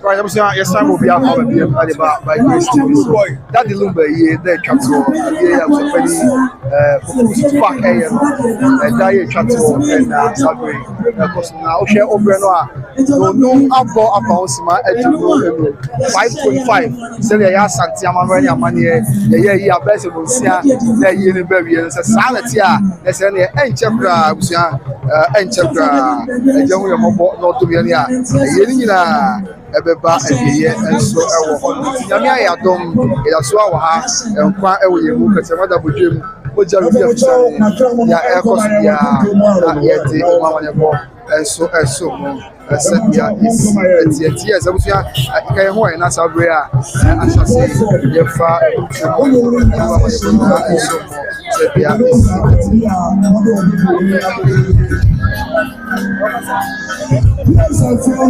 Right, I'm saying yes, time will be out of the by Grace TV. That the Lumba here, they chat to here. I'm so very fuck and die chat to and Sabri. Because now share Odobroni no about Akosua at 5.5. Say they are Santiago Mania money. Yeah, best of Lucia. They are very sanity. They say they ain't chapter, ain't chapter. They don't not to be any. Ebeba ebiye enso ewo hono nyame ayadom yaso awa ha enkwa ewo yemu kase mada bodwem oja rubi afisane ya ekos ya yete omamanyebo enso mo ya eti ezabusua ikaye ho na sabre a asase yefa enso ya Yes, I'm from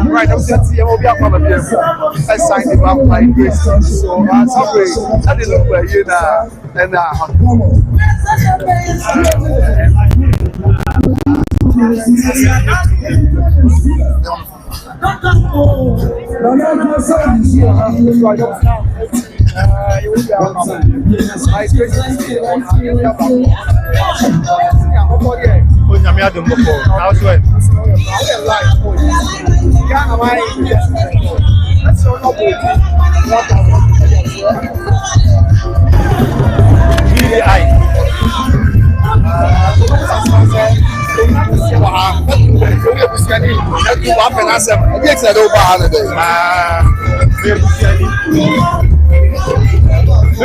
Right, I'm saying to be a problem here. I signed about my grace. So I'm sorry. I didn't look where you now. And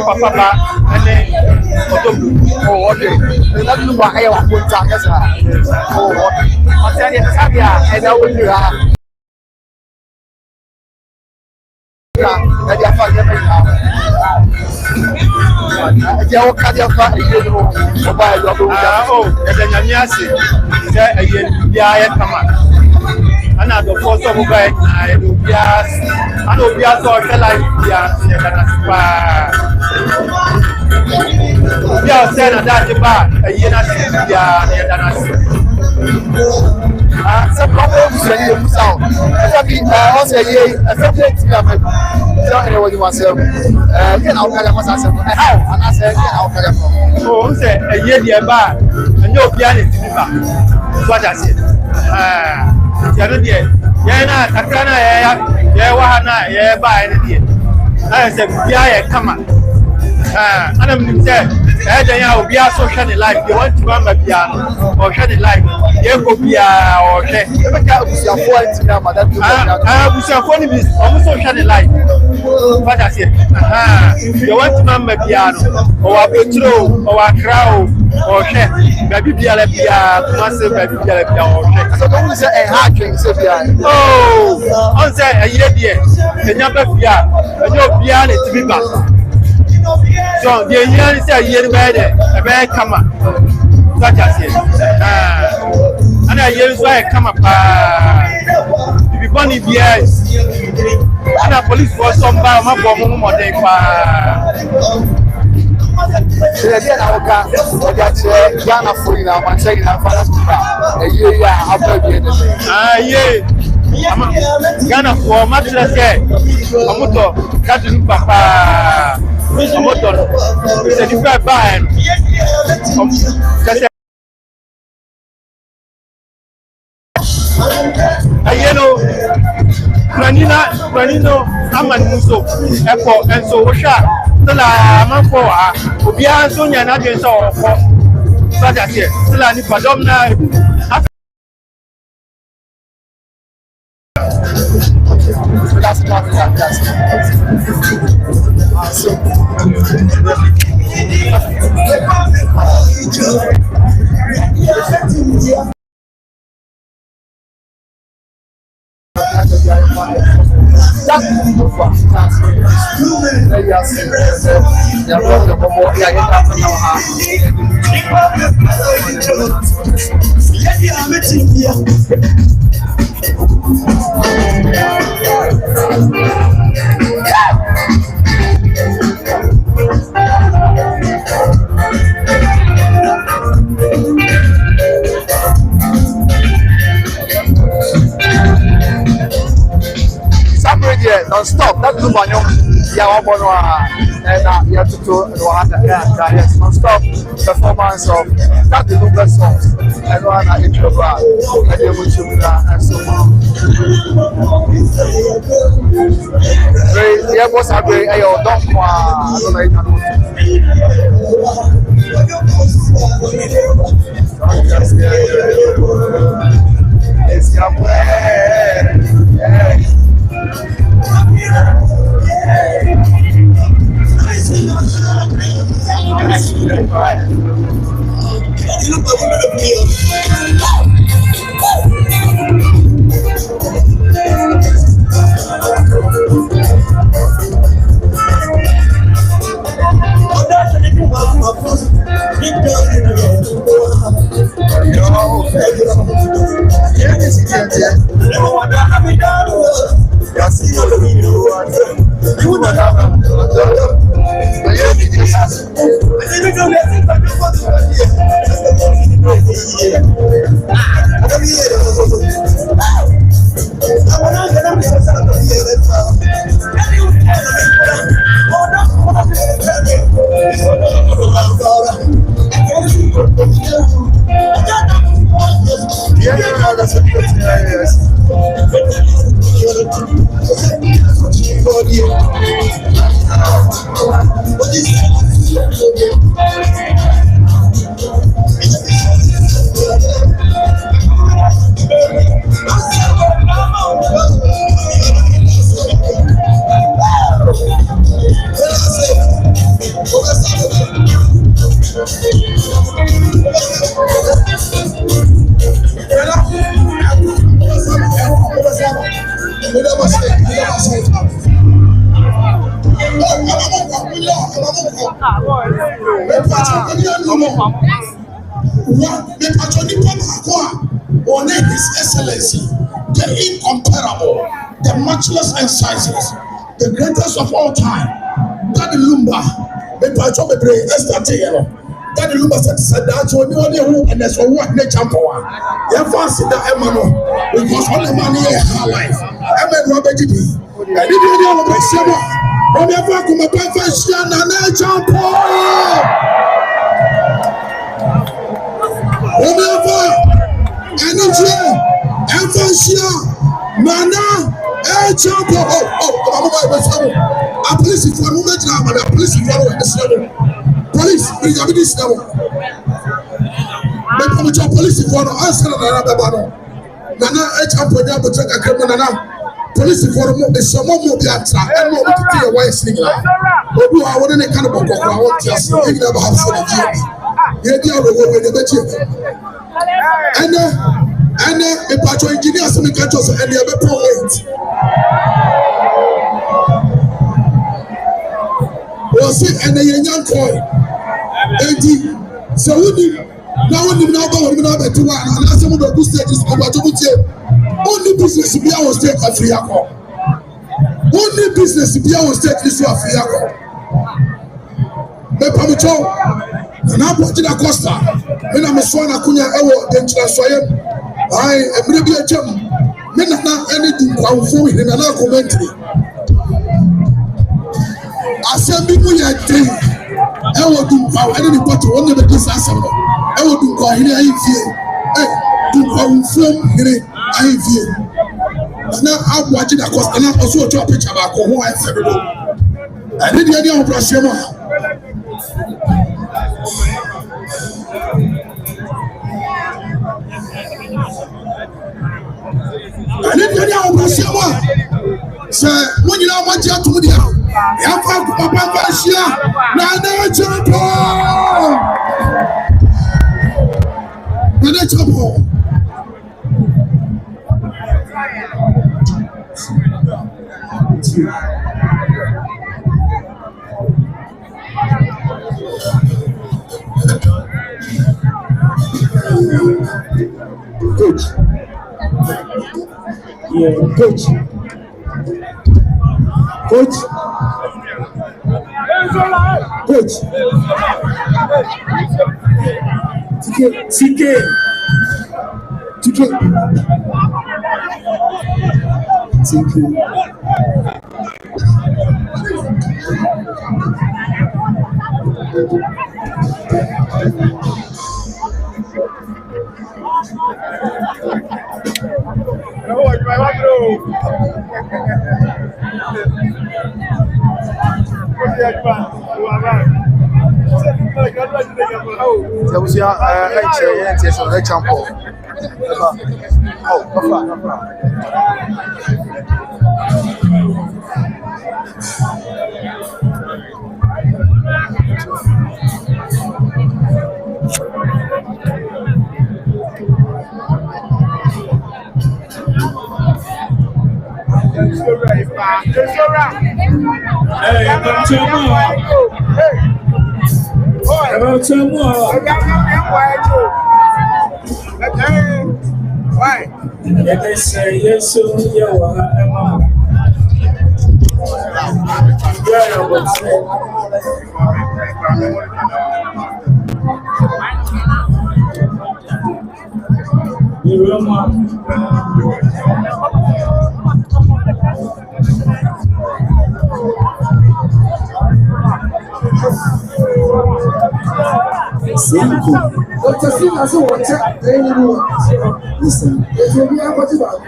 Papa, Odobroni. Oh, okay. That's Lumba Serwaa. Oh, okay. I'm telling you, Sabia, and I will do that. And I'm saying, we are so shining life. You want to run a piano or shining life? You go be or share. I was a funny business, almost so shining life. What I said, you want to run a piano or a petro or a crowd or share. Maybe be a massive baby or share. So don't say a hard drink. Oh, on say a year, the number piano, and your piano to be back. So the year is a year better, a bad come up. Such as it. And I use why I come up. If you want it, yes. And a police force some bar, my bomb or they Ghana for much less. Amuto, Captain Papa. Amuto, it's a different band. Planino, Amanuso, Apple, and so Washa. The Manpoa, Ubia, Sonia, and Adrian saw for such as here. Still, Padonna. That's not non-stop. That's the one. And you have to do yes, non-stop performance of that the Lumba songs. And one at Introvert and the Muchumina and so on. The was a great don't His Excellency, the incomparable, the matchless exercises, the greatest of all time. That Lumba, the Pacho Bebre, Esther Taylor. That Lumba said that only who and there's one nature power. You fancy that Emmanuel because all the money in her life. Amen. Robert G. I didn't know what I said. When you ever come up and fashion and nature power. Energy, emphasia, mana, champo. A police for a moment now, and a police for this level. Police, bring up this level. Make a police for the answer of the Rabano. Nana, champo, but a criminal. Police for the Samo Mobiatra, and more to your wife singer. But you are one in a cannibal, I want to say, you never have for the James. You're the other way with the and the patro engineers and the catchers and the other point. Was it and a young boy? So now going to one and as someone who stages of what you would say, only business to be our state of Friaco. Only business to be our state is of Friaco. The Pamicho. And I'm watching Akosua. When I'm a son of Kunya, then I am maybe a gem. Men are not anything for in another commentary. I said, people are dead. I will do power. I didn't put one of the disaster. I will do go here. I feel. Do power from here. I feel. Now I'm watching Akosua. And I'm also a picture about who I feel. I didn't get your impression. I didn't get your impression. Sir, when you know what you're to do, you have to Papa Shia. Now, Coach. Yeah, coach. Coach. Coach. TK. There was your example. It's all right. Hey, about 10 more. About 10 more. Why? Yeah, they say yes, so yeah, Listen, it will be a what about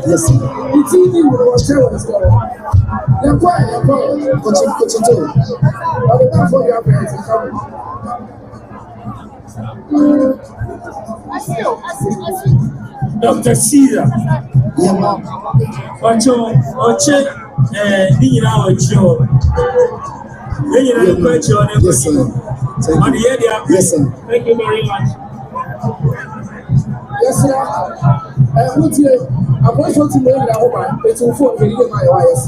listen, it's easy with what you want to go. You're quiet, what you do. But enough for your parents to come. Dr. Sira. What's your being our show? Yes, sir. Yes, sir. Thank you very much. Yes, sir. What's your? I want you to know that woman. It's a phone to get my wife.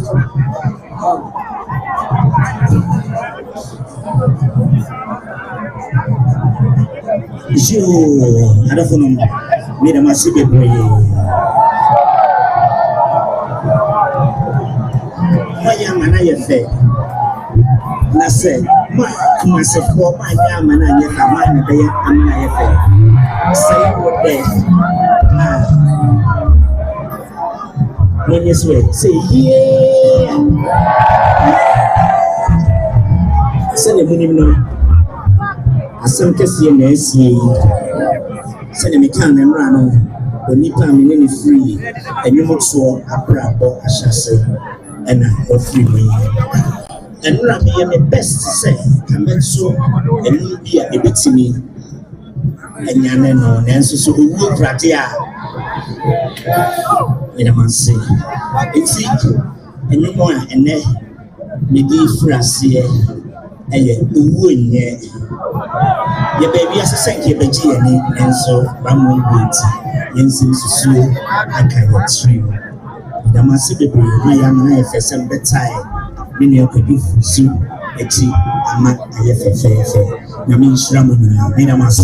Sure. I don't know. Made a massive boy. My young man, I say. I said, myself for my young man, I get a man there, and I have say what there. When you swear, say, yeah. Send a minimum. As some Cassian SCA. Send a mechanic and run when you come in free, and you look so a crap or a chassis, and a free me. And Rabbi, the best to say, come and so, and you'll be a bit to me. And Yanano, and so we will pratia. In a man say, it's it, and no more, and then maybe Frasia, and you win yet. Your baby has a second, and so I'm one wait, and since you I can't stream. The massive baby, my young life has some better. Many of you so eti ama ayefefe na me shiramu na me na maso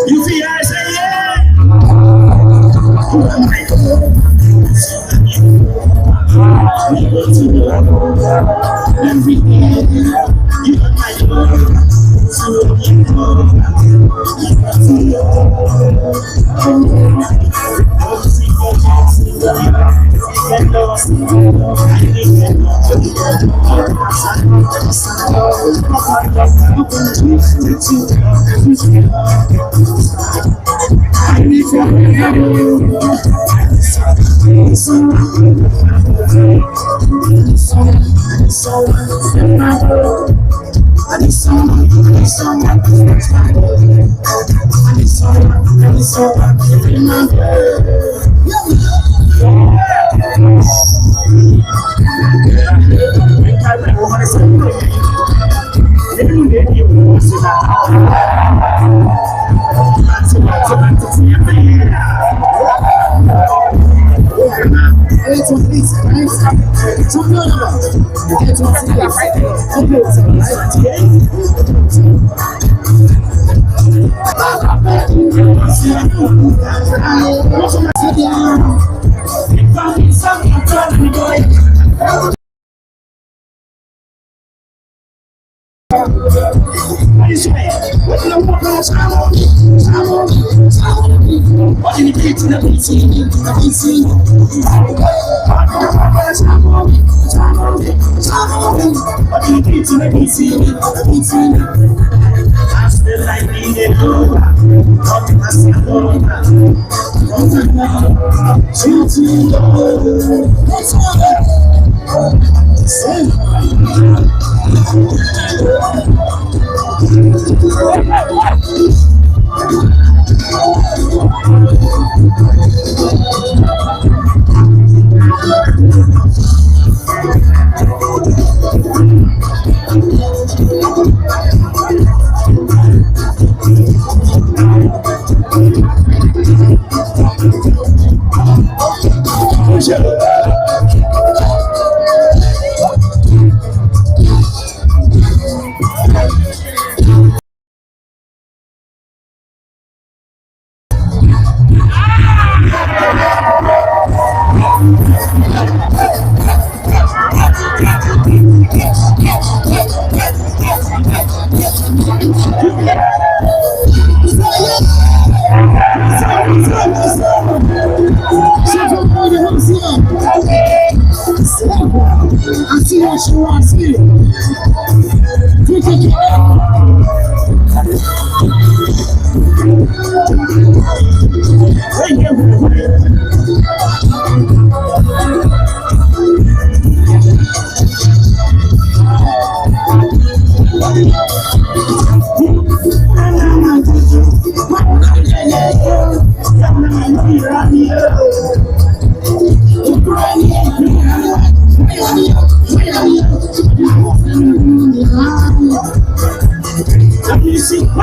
You see, I say, yeah. I need you see, thank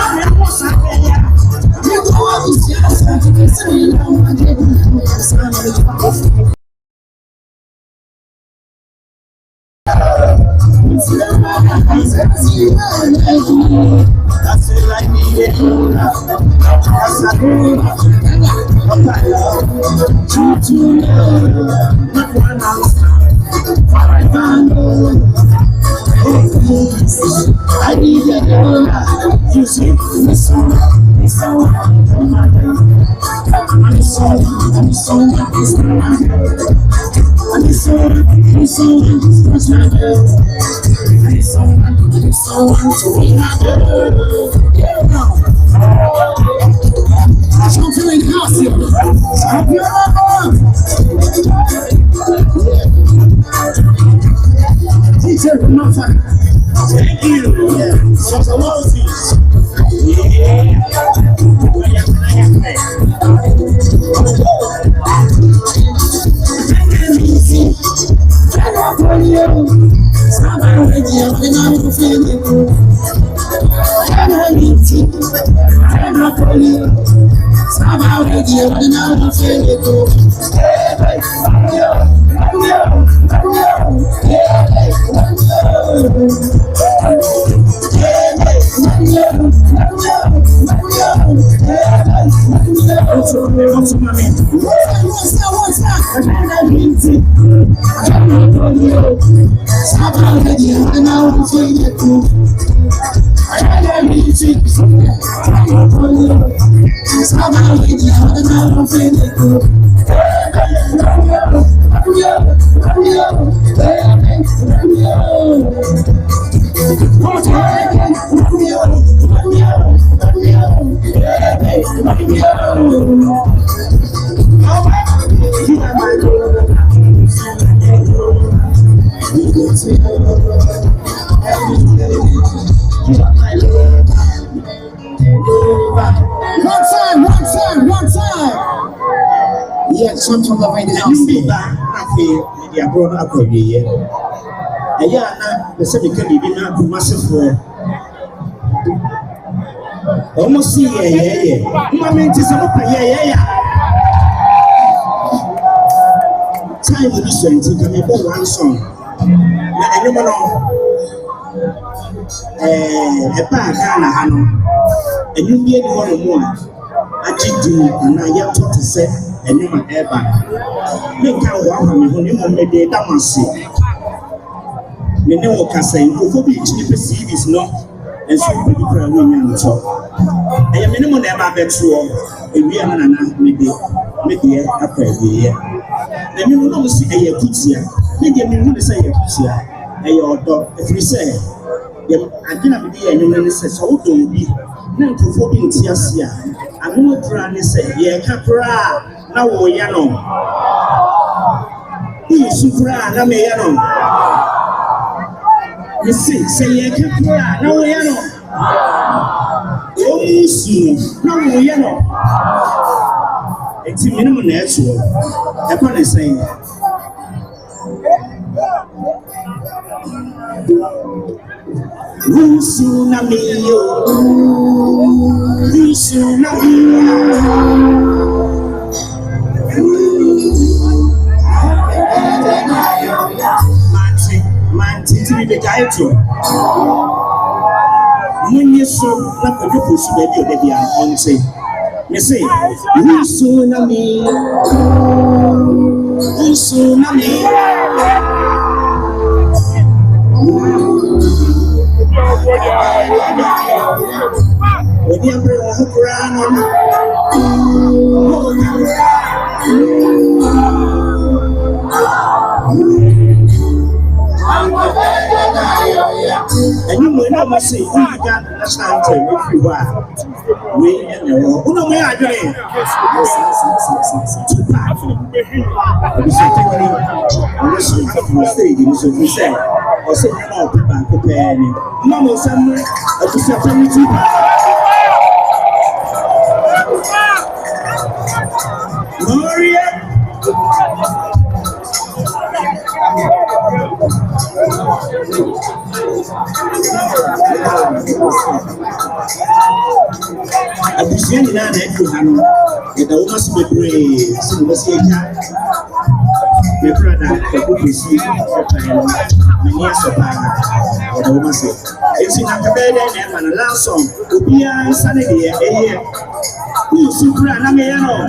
you. One time. Yeah, something like the house. They are brought up every year. And yeah, the second can be not massive. Almost see, yeah. Moment is up, yeah. Time to listen to the one song. I don't know. A bad Hannah, and you get one more. I did do, and I have to say, and you might ever make out one when you made the Damasi. The no can say, who be perceived is not, and so be women. I am minimum ever betrayal, and we are not maybe after a year. The minimum don't see a Yakutia, maybe a minimum say a Yakutia, a your dog, if we say, I cannot be a human says, oh, don't be. Now to forbid Tiasia, I know Granny say, yeah, Capra, now Yano. You supra, now Yano. You see, say, yeah, Capra, now Yano. Oh, you see, now Yano. It's a minimum natural. Upon a saying, and you may never say, we got a chance if you are. We and your own way I doing. Or say, no, people preparing. Mamma, somewhere, I just have to Maria. Siani na edu hano. Eda uma si bebre, si mo si eja. Me brother, the book is here. Me near so bad. Eda uma si. Eti na kabede na man last song. Obia sane de eye. Who supra na me no.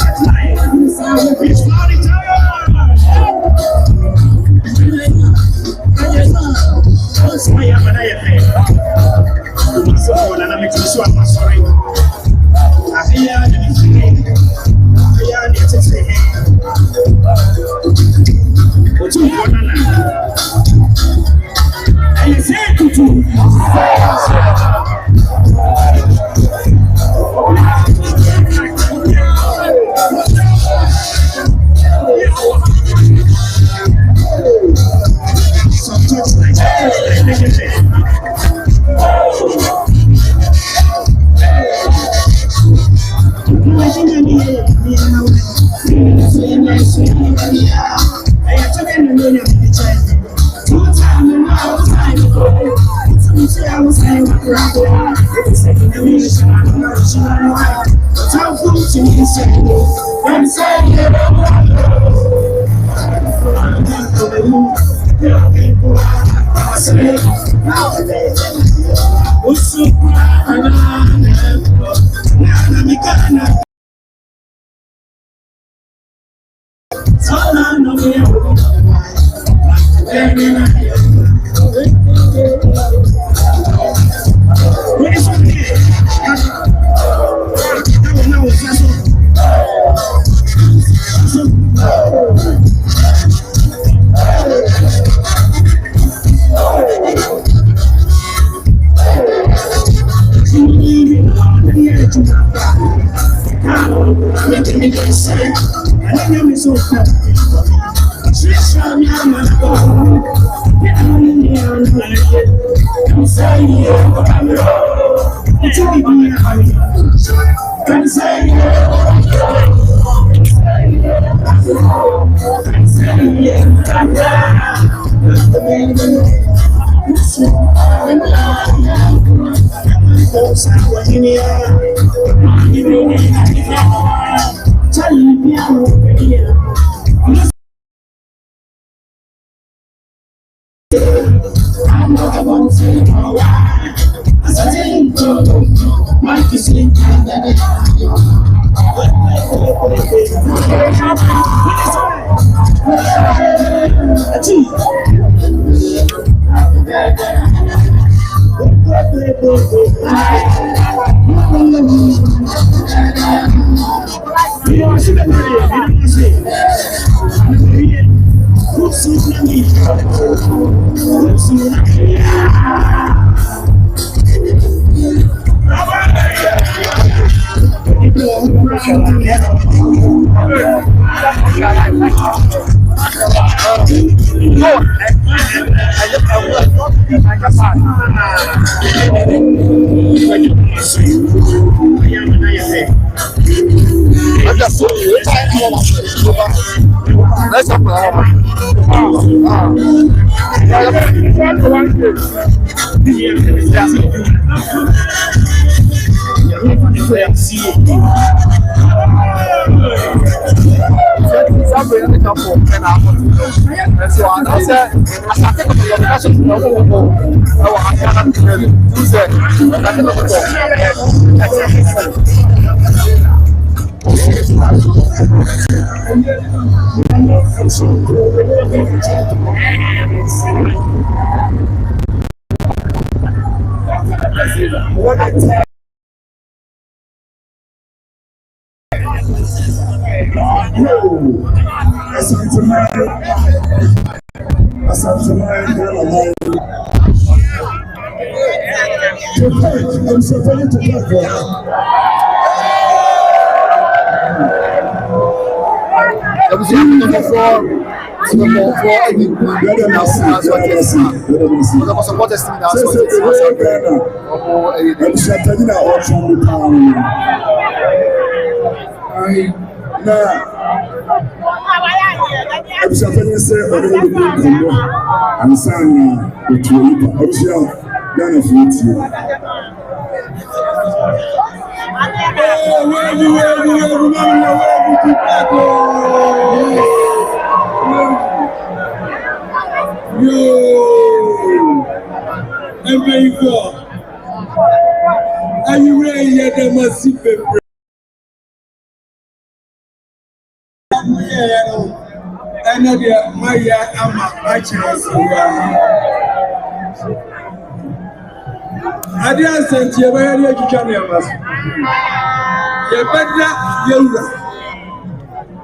Touch So na me tiri so am sorry. Ahia de me. Ahia de tete. Otu wona na. Ayi se kutu. Are you ready? Adia sent you where you can hear us. You better you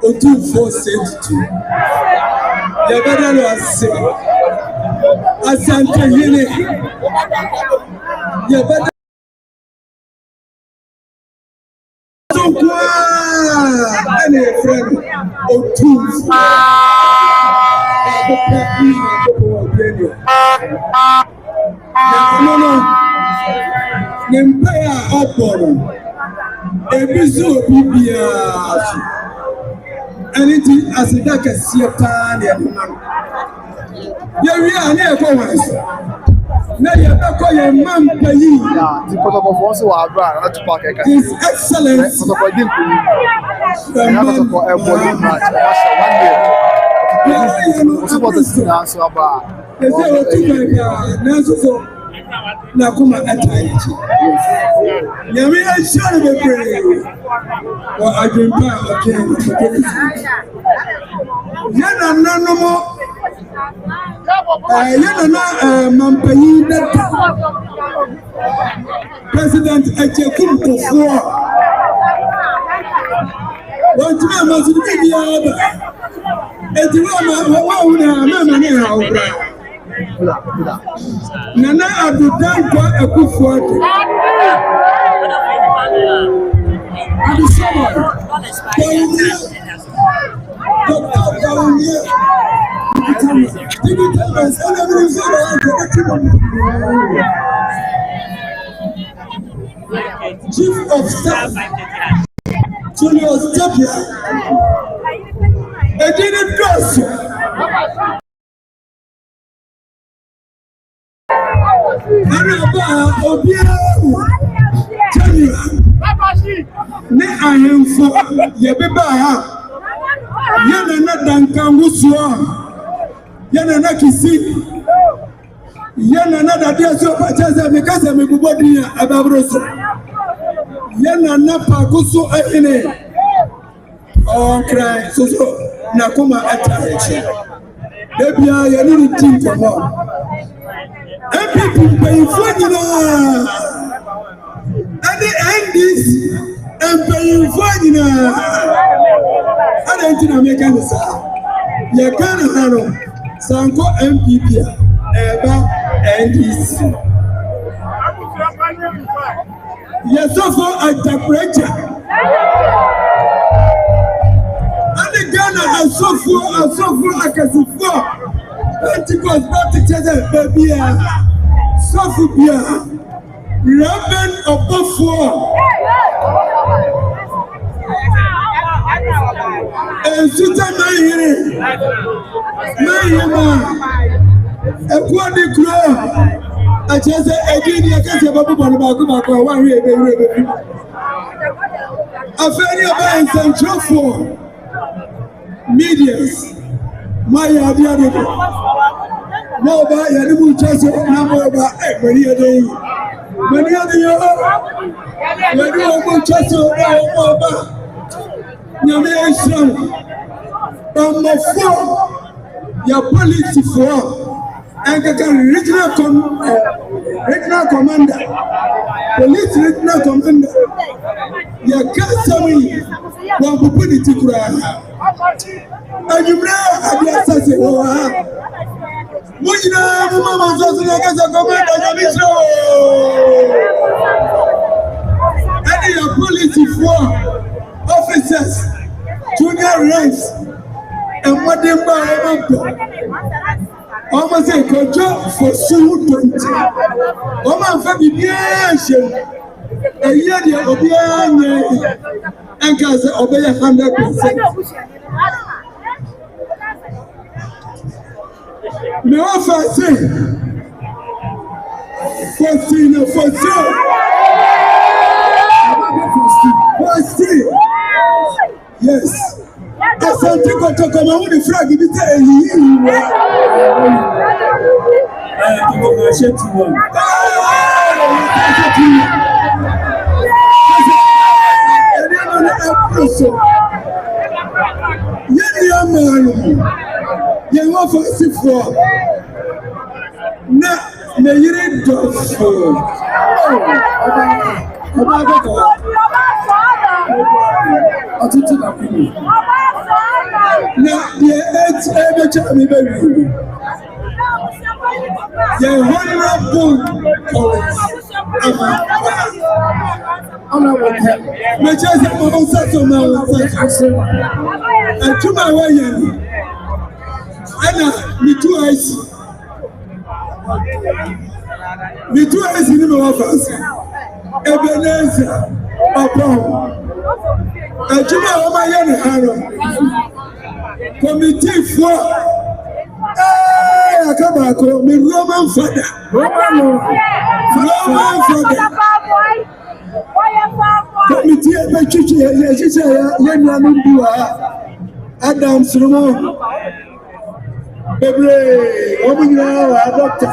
or 2472. You better not say. I sent you. You better. Any friend or two. No. Empire upon a visual PBR. Anything as a dark as Siatan. Yeah, we are near Congress. Now you're not calling Mam Payi. The protocol for also our brand, not to park a His Excellency. protocol didn't protocol a bowling match. What is the answer about? Nakuma atayichi. Yami ashara bebre. Wa ajumpa okay. Yana nanomo. Yana na Mampayi data. President Echekum Kofua. Wantuma masudi biaba. Etiwa wa una mama ni haubra. Nana Abudan kwa Akosua. Chief of Staff Julius Tapia. Edith Goss. Araba Obiaru ne ahemfo yebeba ha yana na dankangusuo yana na kisi yana na dadia so pacheza mikasa mebubodi ababroso yana na pakusu ahine okra soso nakoma ataheche debia yana ni tinkomo people pay for you. And the end is and paying for you. I don't think I'm making this up. You can't have Sanko MPP ever NDC. Yes, so far at temperature. And the Ghana are so full, Akosua. Pentecost Baptist baby Sophia Reverend Obofo Suta Mahiri Mahima Ekwadi Kro Achese Egini Akase Babu Baku one way baby Afeni Aba Central for Medias Maya Diadebo no ba ya ni mu chase na mo ba many a day many a day when you go chase o ba nyame ensam for ya policy for and regional commander police regional commander ya kasami wa populity kura ajumra abiasase o ha Mujina mama zote ngeza komanda kabisa. Any your policy for officers, junior ranks, and what they buy. Almost a control for soon 20. Oman for the a year the Obian and Gaza obey 100%. Me offer say 14 yes. Asante kwa kama huni frag bita eyi tuko na shetu one yeni amanu yeni offer na yiri dofo The two eyes in the office. Ebenezer, upon a Juma of my young committee for I come back home, the Roman father. Committee of the church, yes, Adam Solomon. Baby, woman, now, doctor.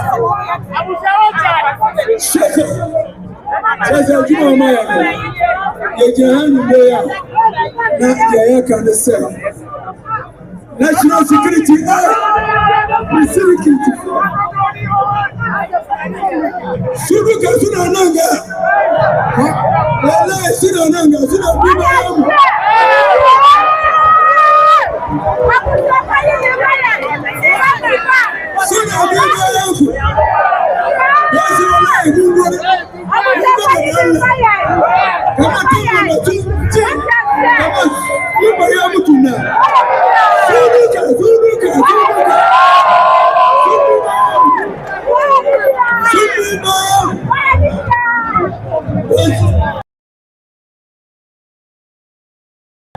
Shake it. Says a Juma, my you can there. Not the can say. National security, security. Suruka Sunanga. Well, Sunanga,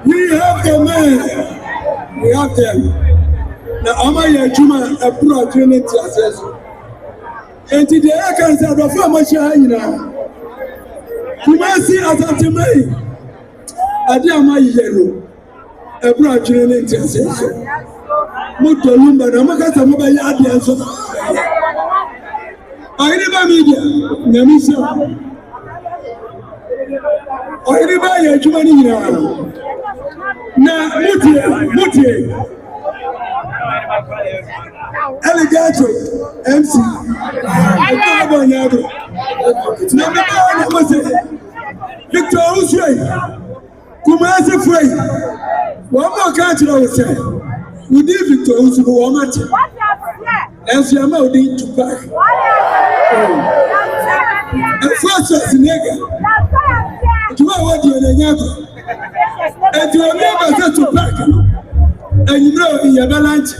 we have the man. We have them. Now, Amaya Juma, a pro training classes. And today, I can say, the farmer China. Kumasi Asantemai. Adiama Yellow, a pro training classes. Muto Lumba, Namakasa Mobile Adians. I never media, Namisa. I never Juma. Na Mutie. Alligator MC Victor Usway Kumasi Frey. One more country I would say. We did Victor Usway. And she am out to back. And first as a nigger. To what you are. And you are never to back. And you know in your balance.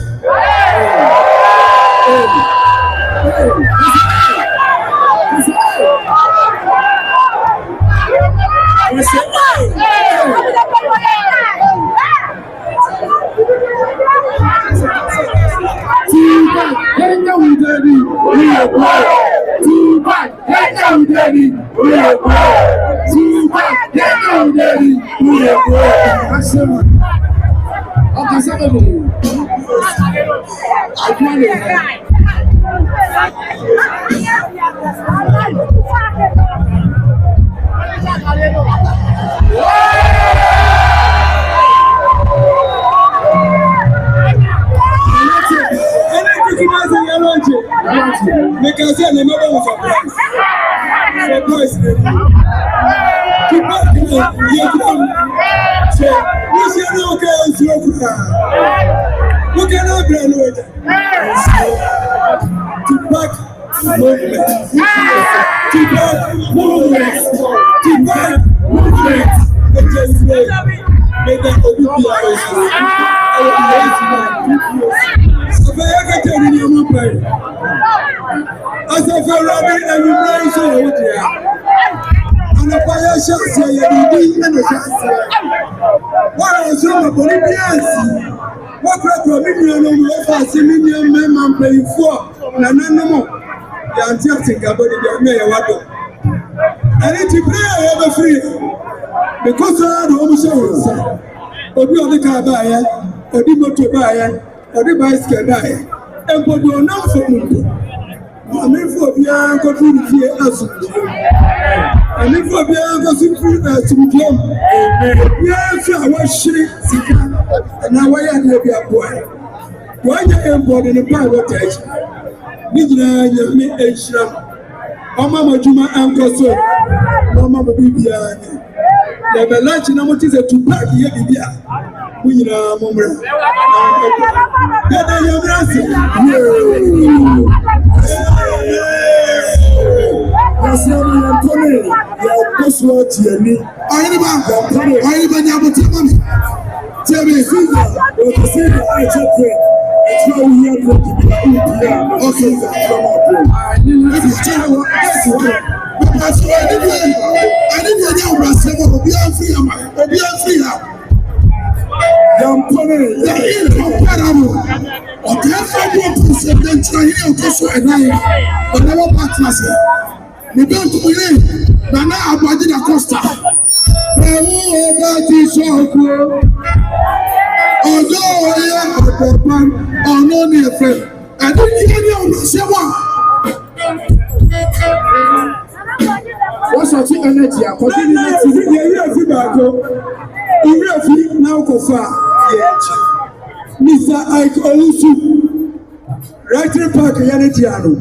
Because I almost Obi on the car buyer, Obi motor buyer, Obi bicycle buyer, and put your number for me. I mean, for Bian got to be as I mean, for Bian got to be yes, I was shit, and now I am a boy. Why you import in the power test? Did you know Oma Majuma Akosua. Mama Bibia. The lunch in Amotis to pack here. We are Mumra. Get on your blessing. That's not Anthony. Akosua Tiani. I even have a time. Tell me, Caesar. What to say? I check it. It's not here to be okay. That's why I didn't know myself. I'll be free. I'll be free. The incomparable. Okay, I'm president. I hear Akosua and I. But never partners. We don't believe. Nana Abadina Costa. That is so cool. Although I am a man, or no near friend, I didn't hear you on the Serwaa. What's your energy? I'm continuing to be here. Now, Kofa, Mr. Akosua, Râre Park, Yanetiano,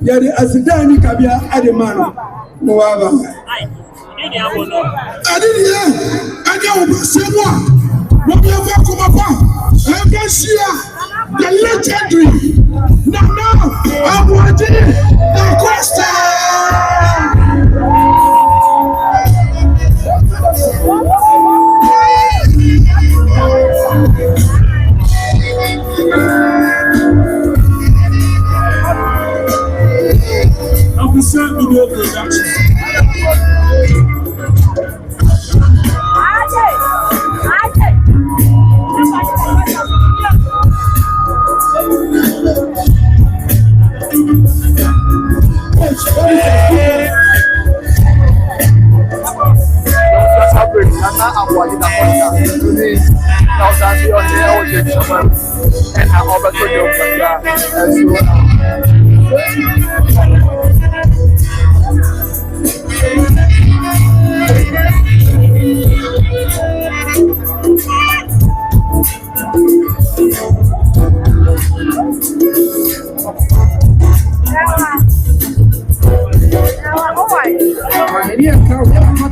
Yadi Asidani Kabia Ademano, Moava. I didn't hear. I know Serwaa. When you ever come upon, I'm going to see the legendary. Now, I'm watching Akosua. Officer Video Production.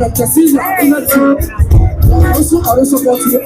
Dr. Caesar, also support the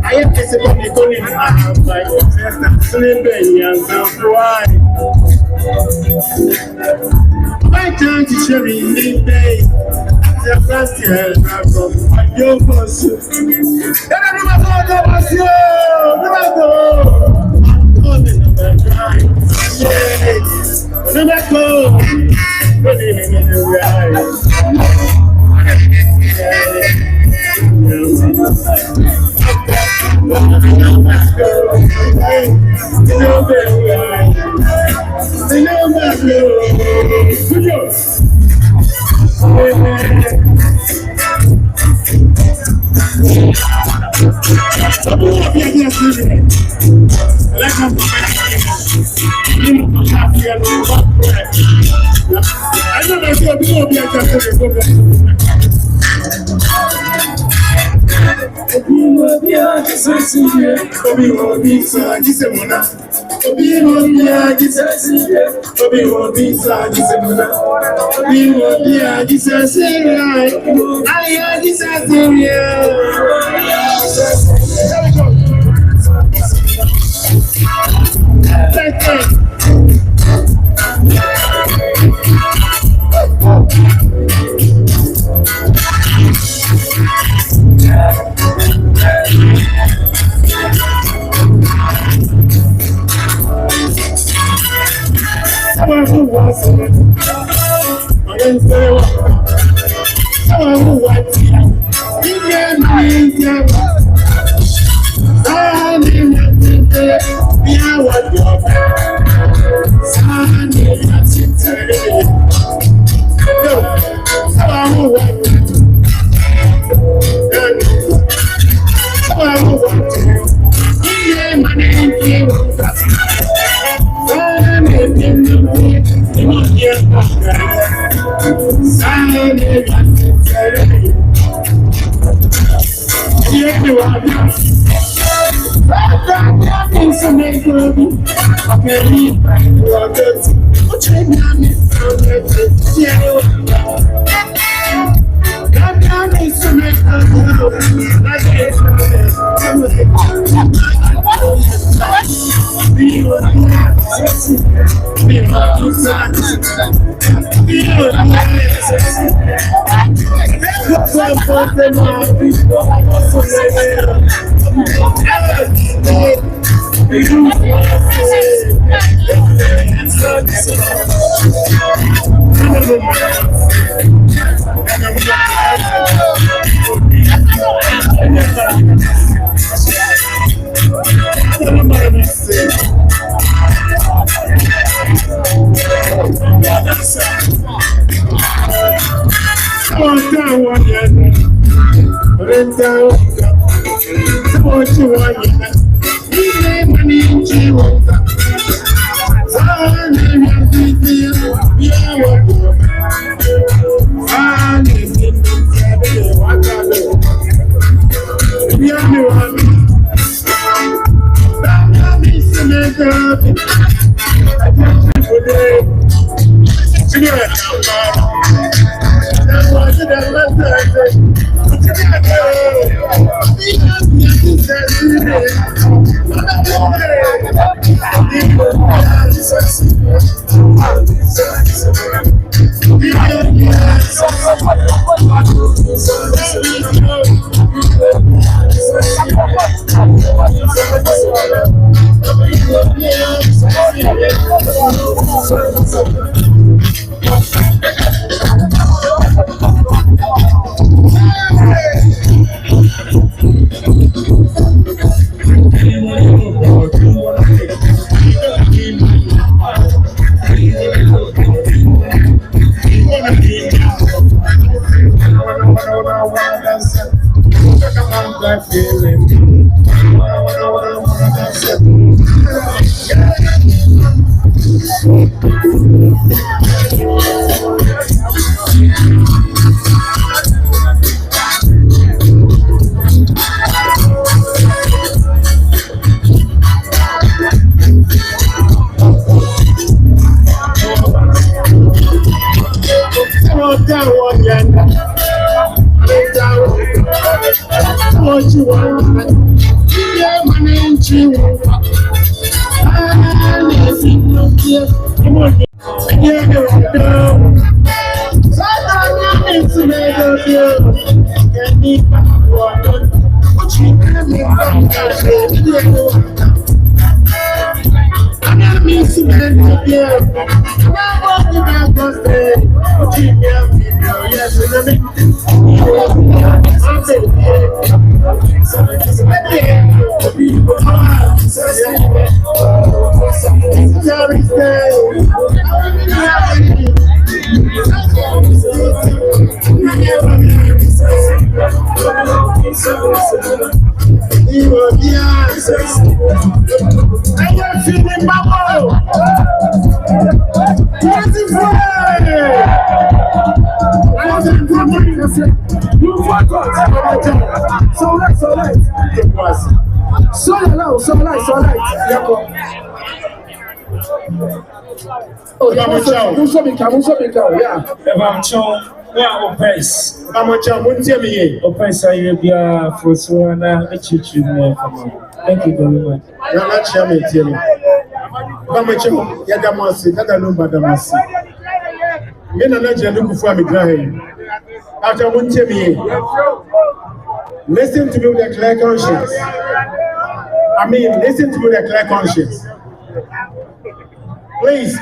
I am testimony going by sleeping and my time to share in the day. The first year from your boss. What you want? Thank you very much. Listen to me with a clear conscience. Listen to me with a clear conscience. Please.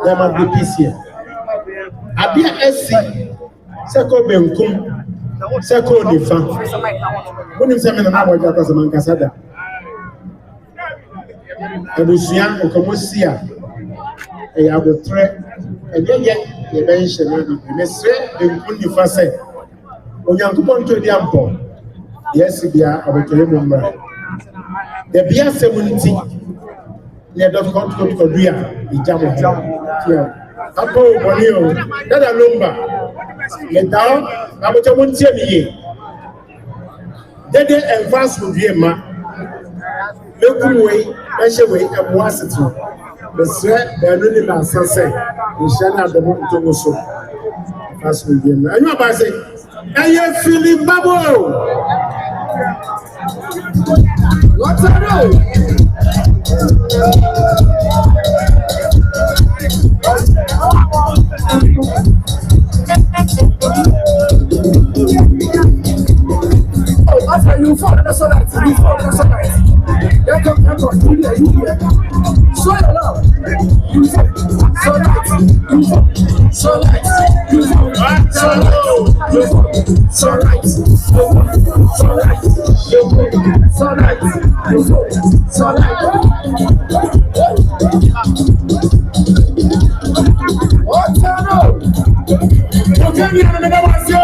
There must be peace here. Abia SC, Seko Benkum, Seko Nifa. When you say me na waja kwa zaman kasada. Ebusuya okomosia. Agotre. Ye benche na mesre Benkum Nifa se. Onyankopon to di ampo. Yes bia abotole mo mra. The bia semunti. Yeah, don't come to Korea. The German. Yeah. Odobroni. That a Lumba. The down. I want to tell me. Then they advance with you, ma. Look away. Measure way and was it. The threat. They are really not sunset. We shall have the moment to go so. Fast with you. And you are saying, "Are you feeling bubble?" What's up, bro? After you fall in the sunlight, you fall in the sunlight. Then come, so love. You sunlight, you sunlight, you sunlight, what's up? You can't hear me now, I say,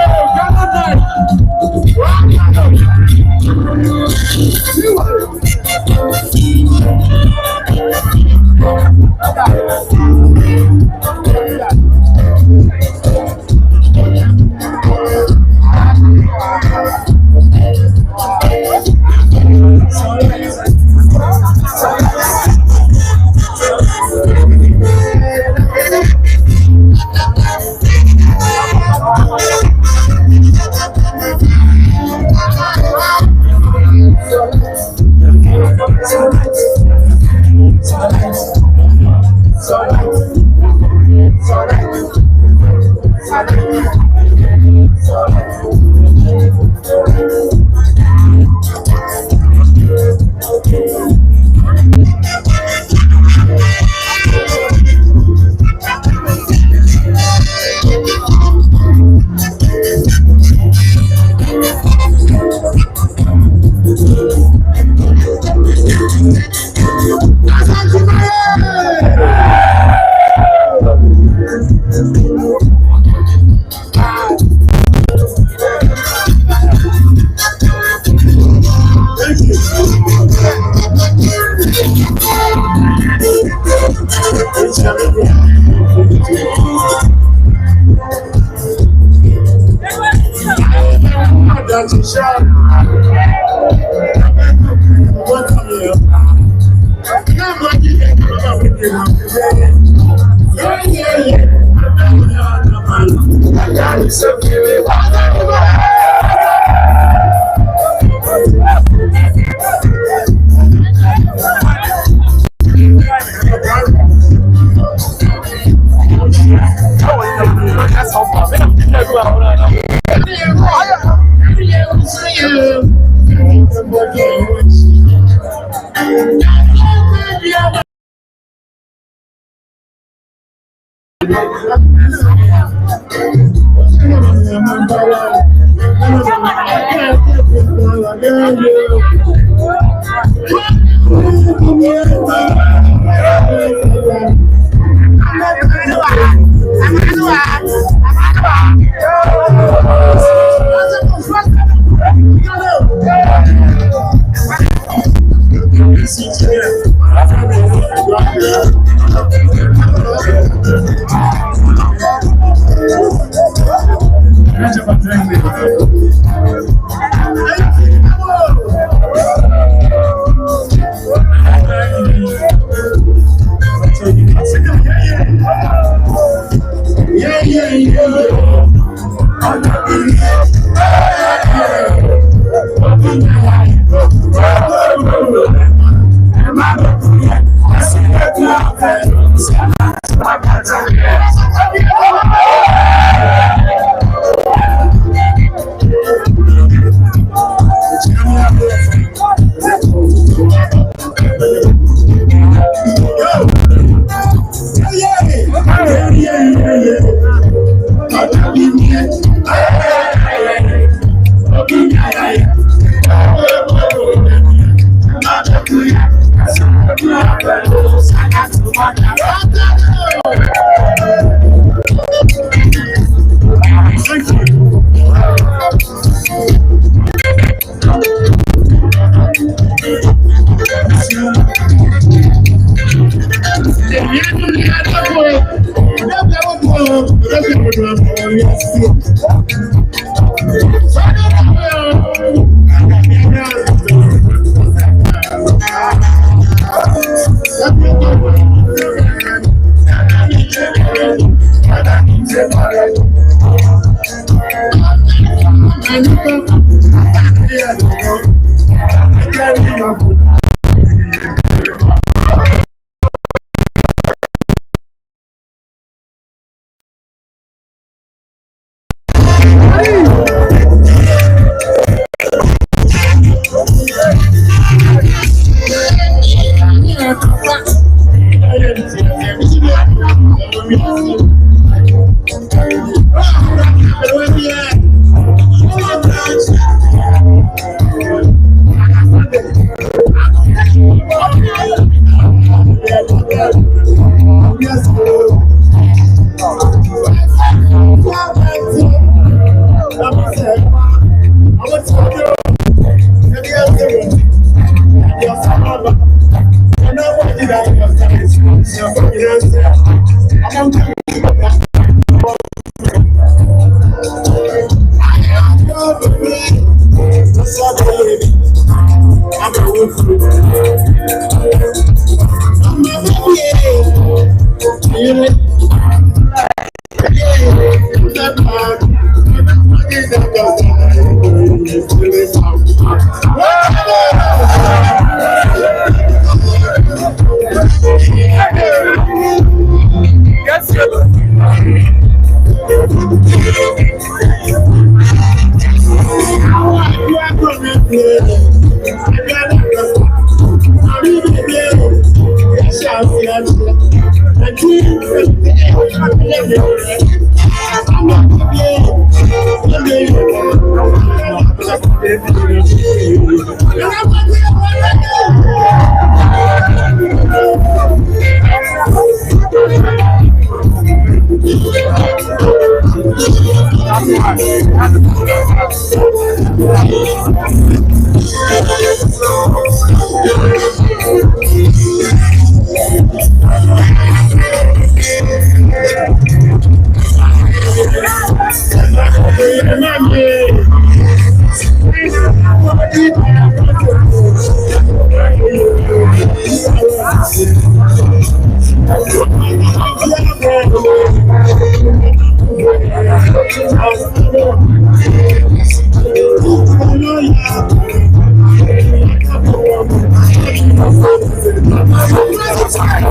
Thank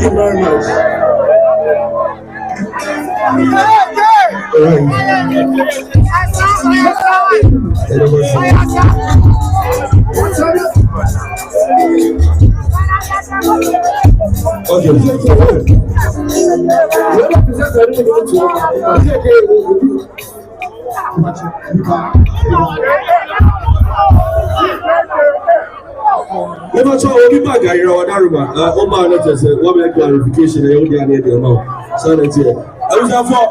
you very much. Never saw any bag I know on Aruma. Oma letters, one clarification, I only need the amount. So that's it. I was for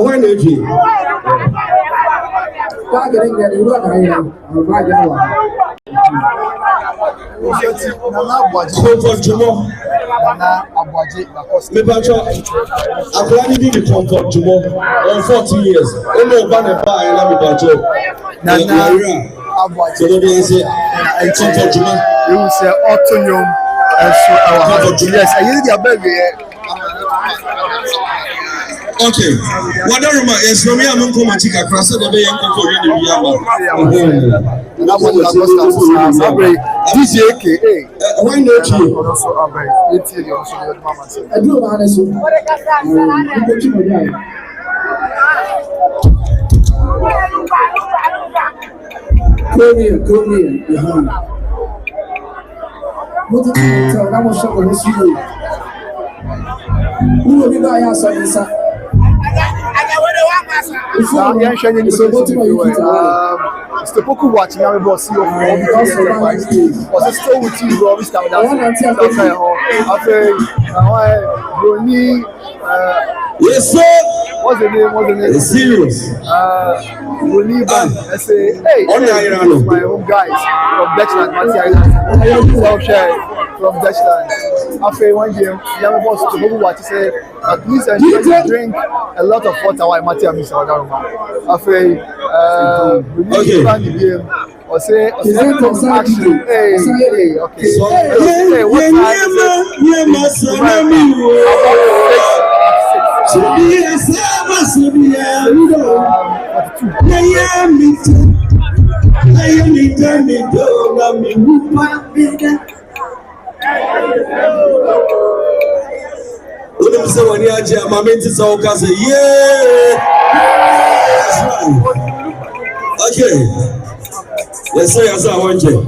when did you? Comfort Jumo. I've been comfort Jumo on 40 years. Only one and five, and I'm about to. So what do you say? Comfort Jumo. You say Otonium and so our yes, I use your baby. Okay. What do you remember? Yes, from here, I'm going to come and take a class. The way I'm going to read the why not you? I do honestly. Come here. What did you tell? That was something else you do. Who will be by us on this? Mr. Poku watching our boss CEO was still with you, Robbie Star. Yes, sir. What's the name? It's serious. Roni I say, hey, my own guys from Dutchland, from Dutchland. After one game, young boss to go watch say, at least I drink a lot of water while Matthew Mr. Odobroni. After we plan the game, or say action. Hey, okay. Hey, what okay. Let's say as I want you.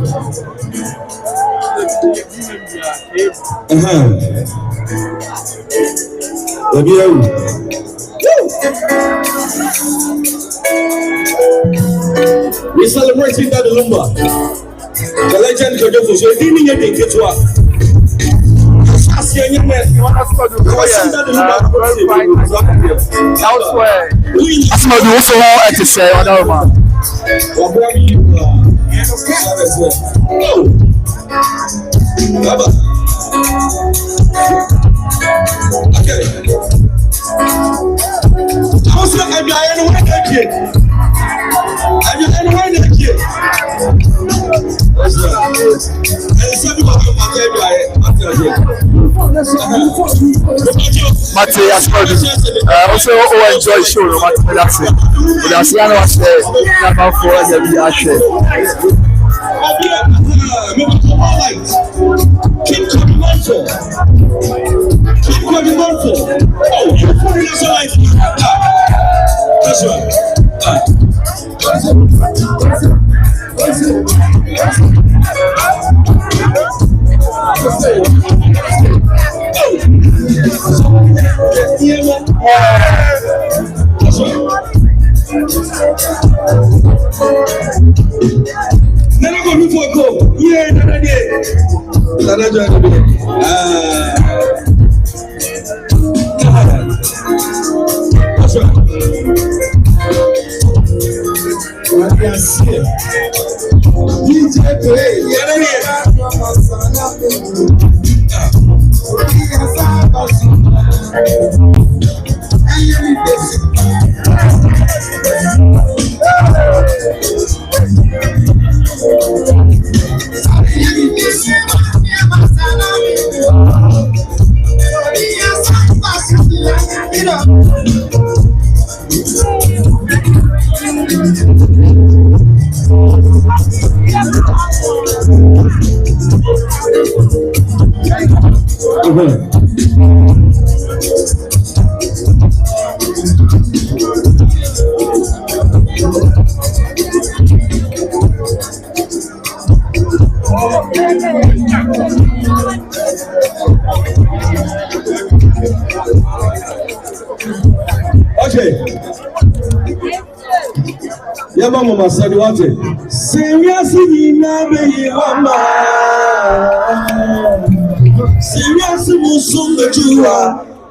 We celebrating that Lumba. The legend Odobroni. So didn't you think it was? Elsewhere, that's what we also want to say on our man. Okay. Matthew, also enjoy the show. That's it. That's the other number 4 and the share. Keep coming mental. Oh, you're putting us on like that's right. Then I go before go. Yeah, another day. Another day. That's right. DJ play. Yeah, Okay. Yeah, Mama said what? Seriously, baby, Mama. Seriously, Musumba,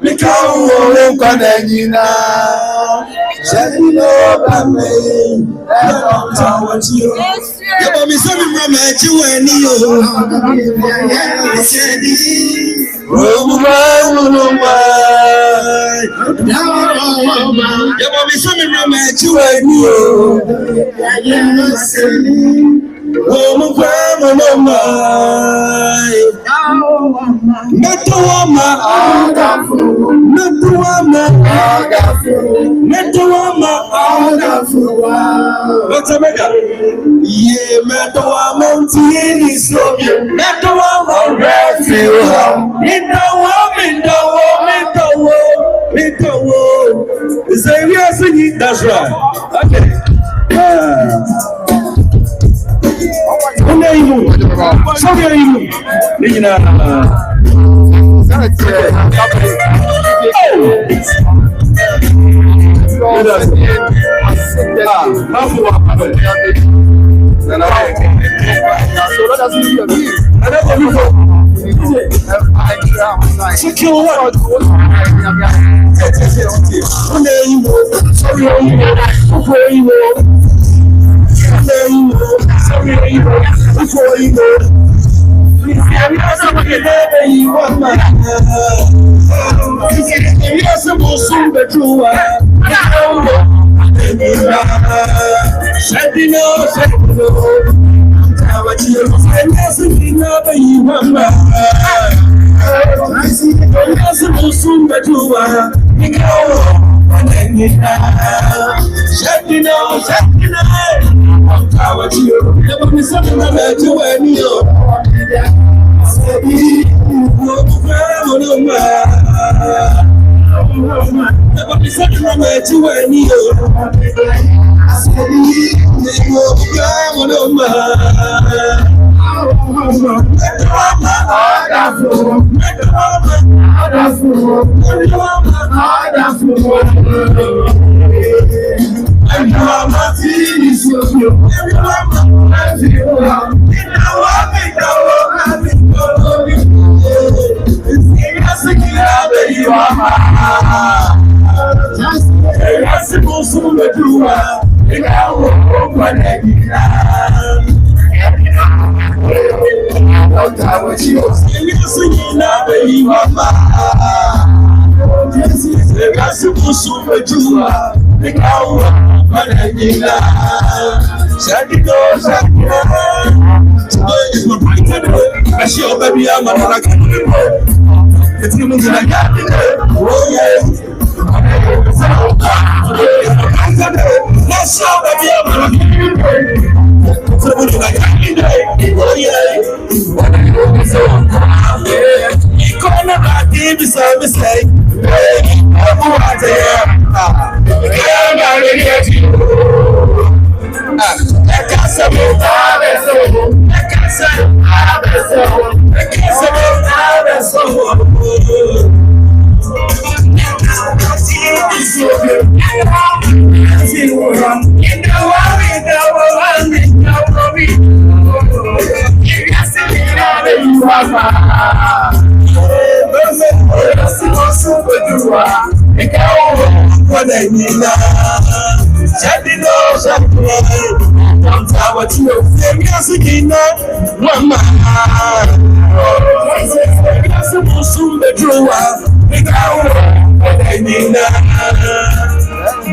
make our own Canadina. Shadino, Bame, yeah, but Miss Mama, you and you. Yeah, but Miss Mama, you and you. That's right. Okay.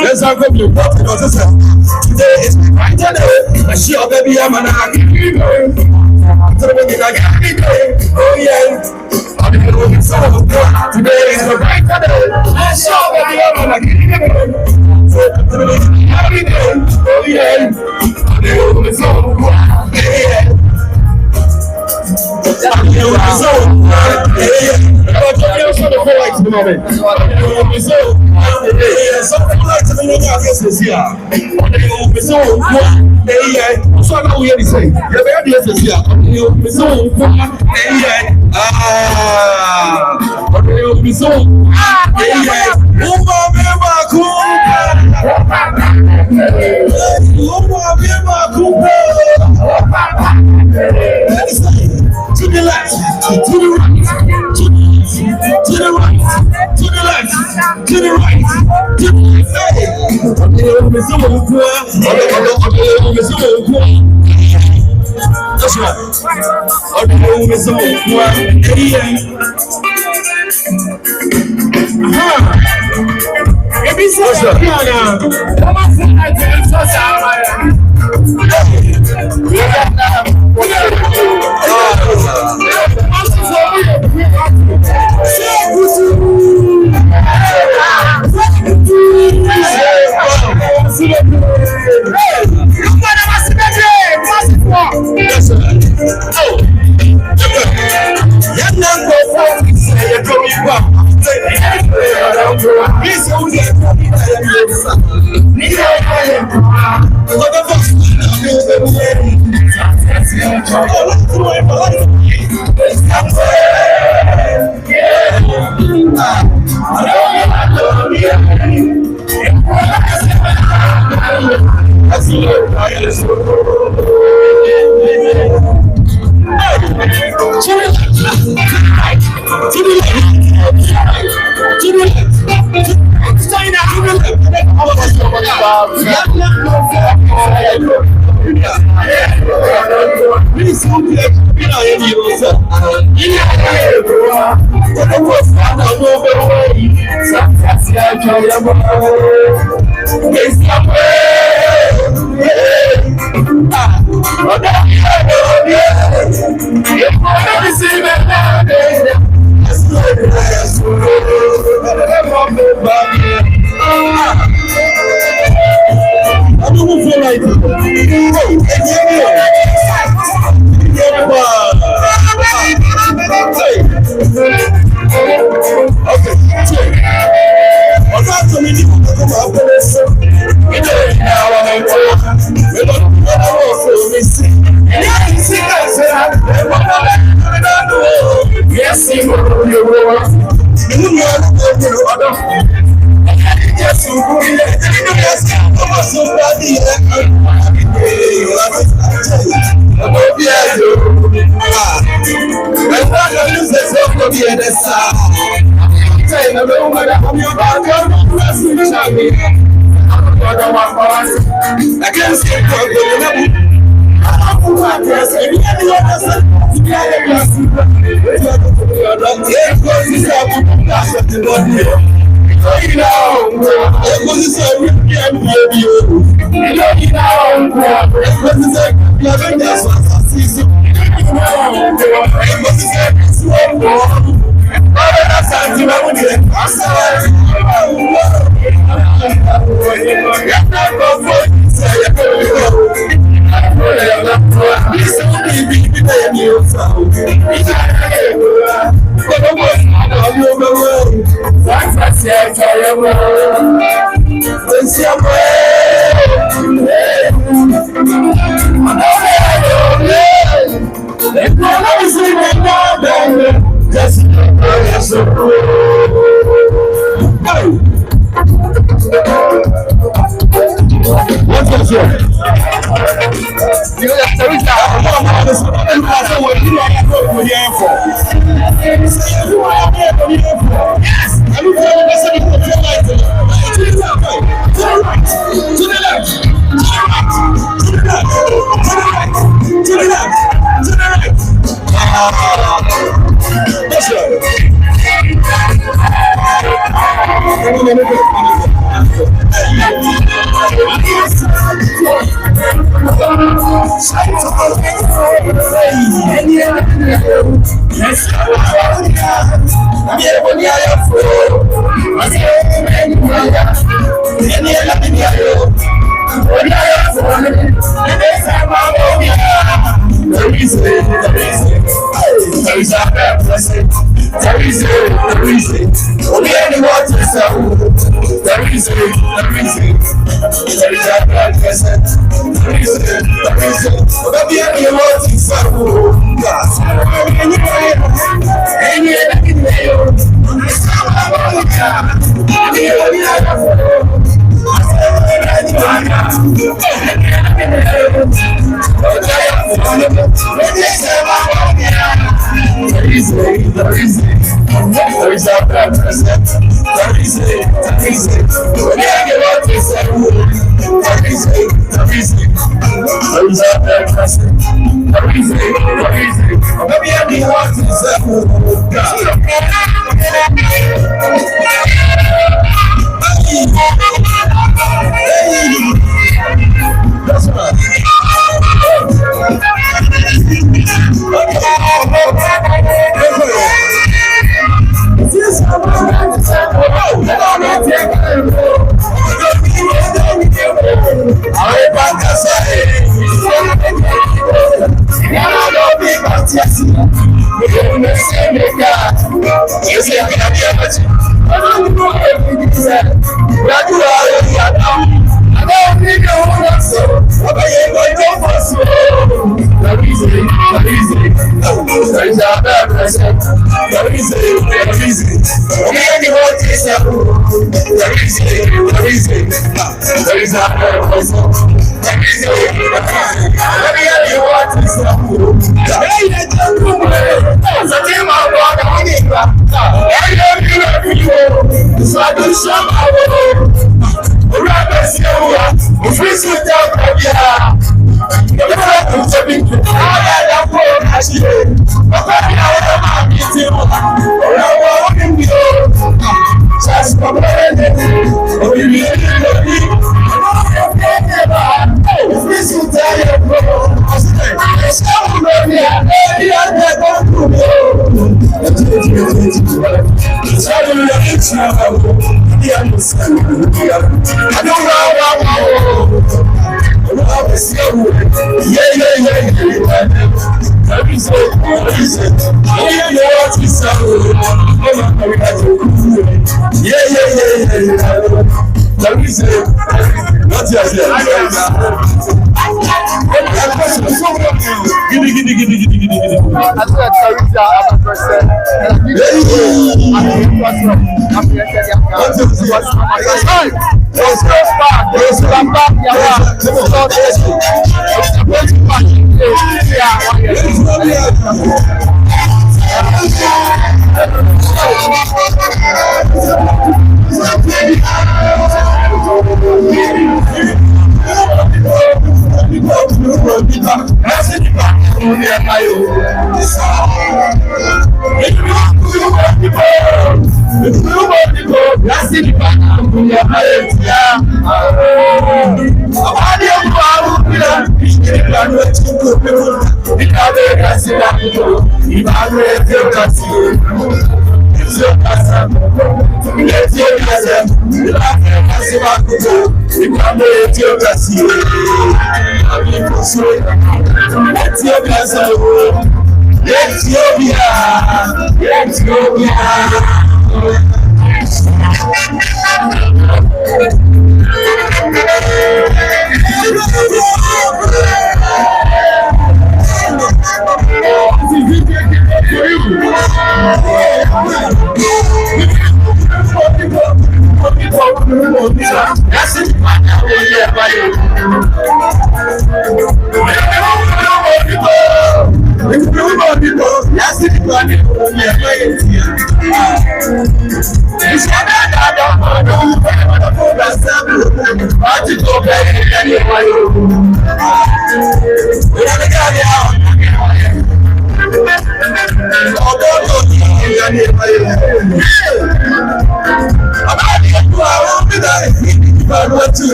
Yes, I'm going to be today is my day. I see your baby, I'm an oh yeah. Today is the right day. I saw baby, I'm an oh yeah. To the left, to the right, to the right, to the left, to the right, to the that's right.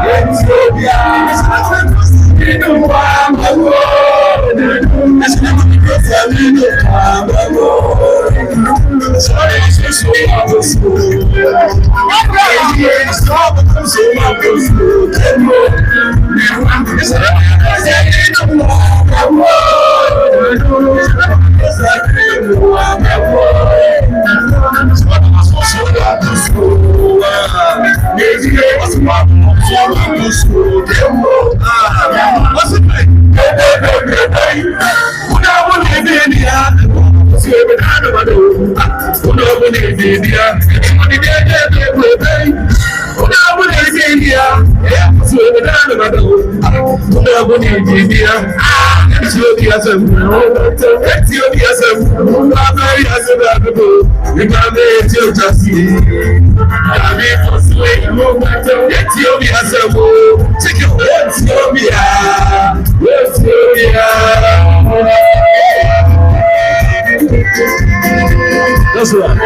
Ethiopia. That's right.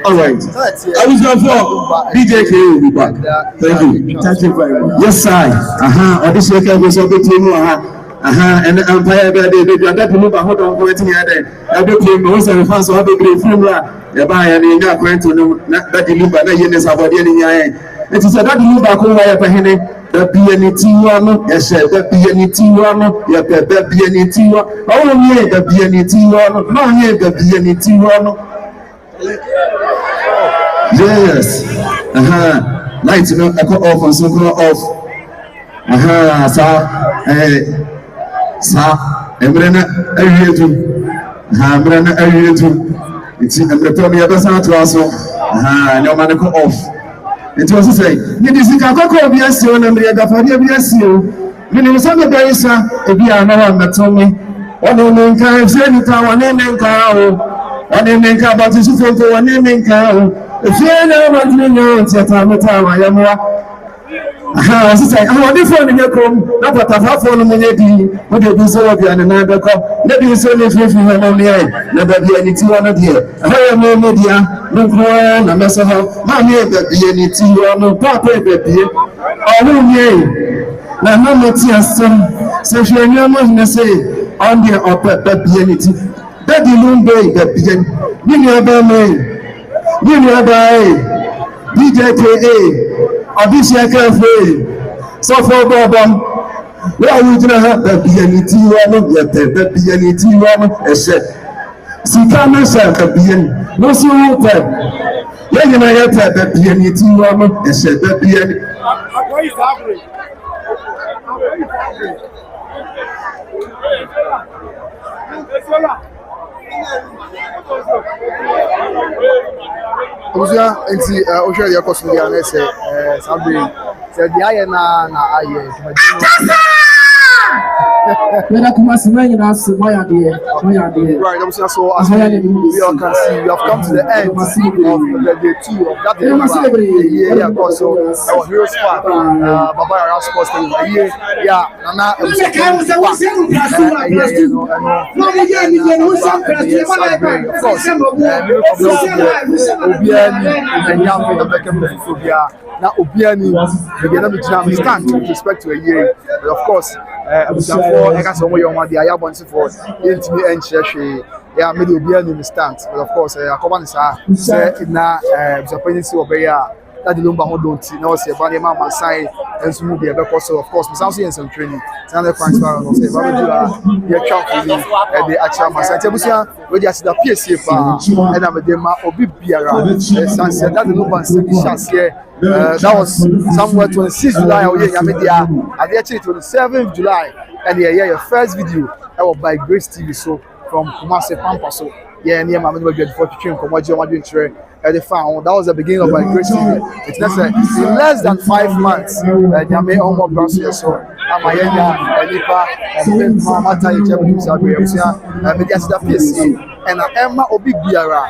All right. I was going for DJ K will be back. Thank you. Thank you very much. Yes, sir. This week I was a bit and the Empire baby, I got to move a hold on waiting here then. I do claim most of the fans will have a great film. The buyer and the going to know that the Lumba, the Yenes about the end. It is a that Lumba come by a penny. The BNT1, yes, the BNT1, yeah, the BNT1. Oh, yeah, the BNT1. No, yeah, the BNT1. Yes. Lights, you know, I cut off and so go off. Sir, Emrena, it's in the Tommy Abasa to us. No man go off. It was to say, it is a Kakako of Yasu and the Agafania of Yasu. When it was on the base, if you are no one that told me, one name can say any town, one name can, one name can, but it's one name can. If you know what you know, it's a time, I am. I want to phone in your room, not what I've phone on the what they do so and another call. Let me say if you have only never be anything on it here. I am no media, no one, a mess of mommy, that be anything on papa, baby. Oh, yeah. Now, no more tears, so she and say on the upper baby. That the moon bay that begin. You know about me. You know about DJ Abisha Cafe, so for Bobam, where we didn't have the BNT one, yet the BNT one, a set. Sikama shall the BN, no so open. When you may have the BNT one, a set the BN. Akosua enti ohwe ye Akosua ya na se sabe se dia ye na aye When I come as many as my idea. Right, so as we all can see, we have come to the end of the day 2 of that year, of course. So our Heroes Park, Baba Yara Sports Stadium, Nana, now Obiani, we stand with respect to a year, but of course, for I got some way on my I want to for intimate and share. Yeah, maybe Obiani stand, but of course, I come on say na Japanese obeya that the Lumba don't see now say bani mama sign and so be because of course we sound some training. Now the transfer no say but we champ the actual massa tebusia we just the PSA pa and am dey ma obi biara sense that the Lumba chance here. That was somewhere 26 July or yeah, at the actually 27th July, and your first video that was by Grace TV so from Kumasi Pampa so yeah, near my man will get 42 from what you're doing at the found. That was the beginning of my Grace TV. It's in less than 5 months, Yame almost brought so Amayenya, Elipa, and Mama Tai Japanese and the PSA. And Emma Obibiara,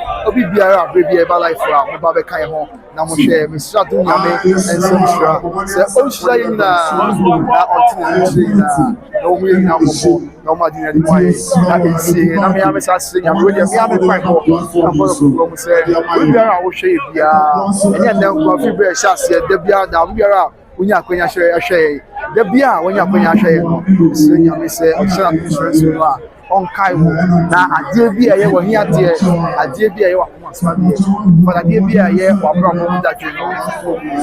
baby, ever life for Baba Kaimo, Namoshe, Mr. Dunyame, and Sumstra. So, Oshaying no way now, no Madina, I can see, and I'm here saying, I'm really a quite more. Say, we are our shape, and then we'll be very chassis, Debia, now we are. When you are going to share, the beer when you are going to share, you say, I'm on Kaiwo. Now, I did be a year when he had there, I did be a year once, but I did be a year or problem that you know.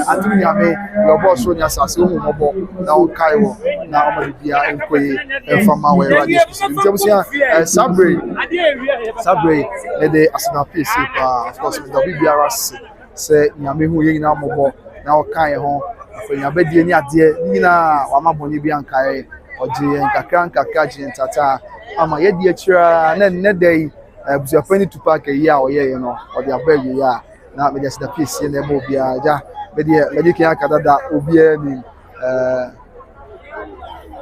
I think you may your boss on your sasso, now Kaiwo, now be a inquiry from my way. Sabre, the Asana PC, of course, with the BBRS say, Yami who you now now Kai for your bed, Nina, Wamaboni Bianca, or G and Kaji and Tata. Ama ye di extra na day busuafani to park a year or you know or the abeg ya na me just the piece in the mobile ja me dey kan akada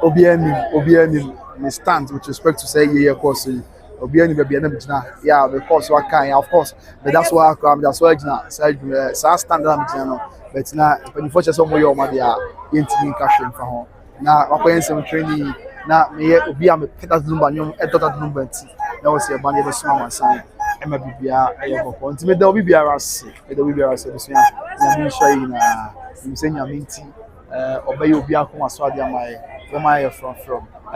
obiani me stand with respect to say ye course obiani be na bigina yeah because what kind of course but that's why that's why gina say stand am gina no but na when for some way o ma dia yentimi ka hwe mfa ho na akoyen some training na me obi am Peter Lumba nyom edota Lumba nti na wo se ba ne be suma mansan e ma bibia e boko nti me da obi biara se be so ya mi shayi na mi se nya minti obey obi akoma so ade amaye from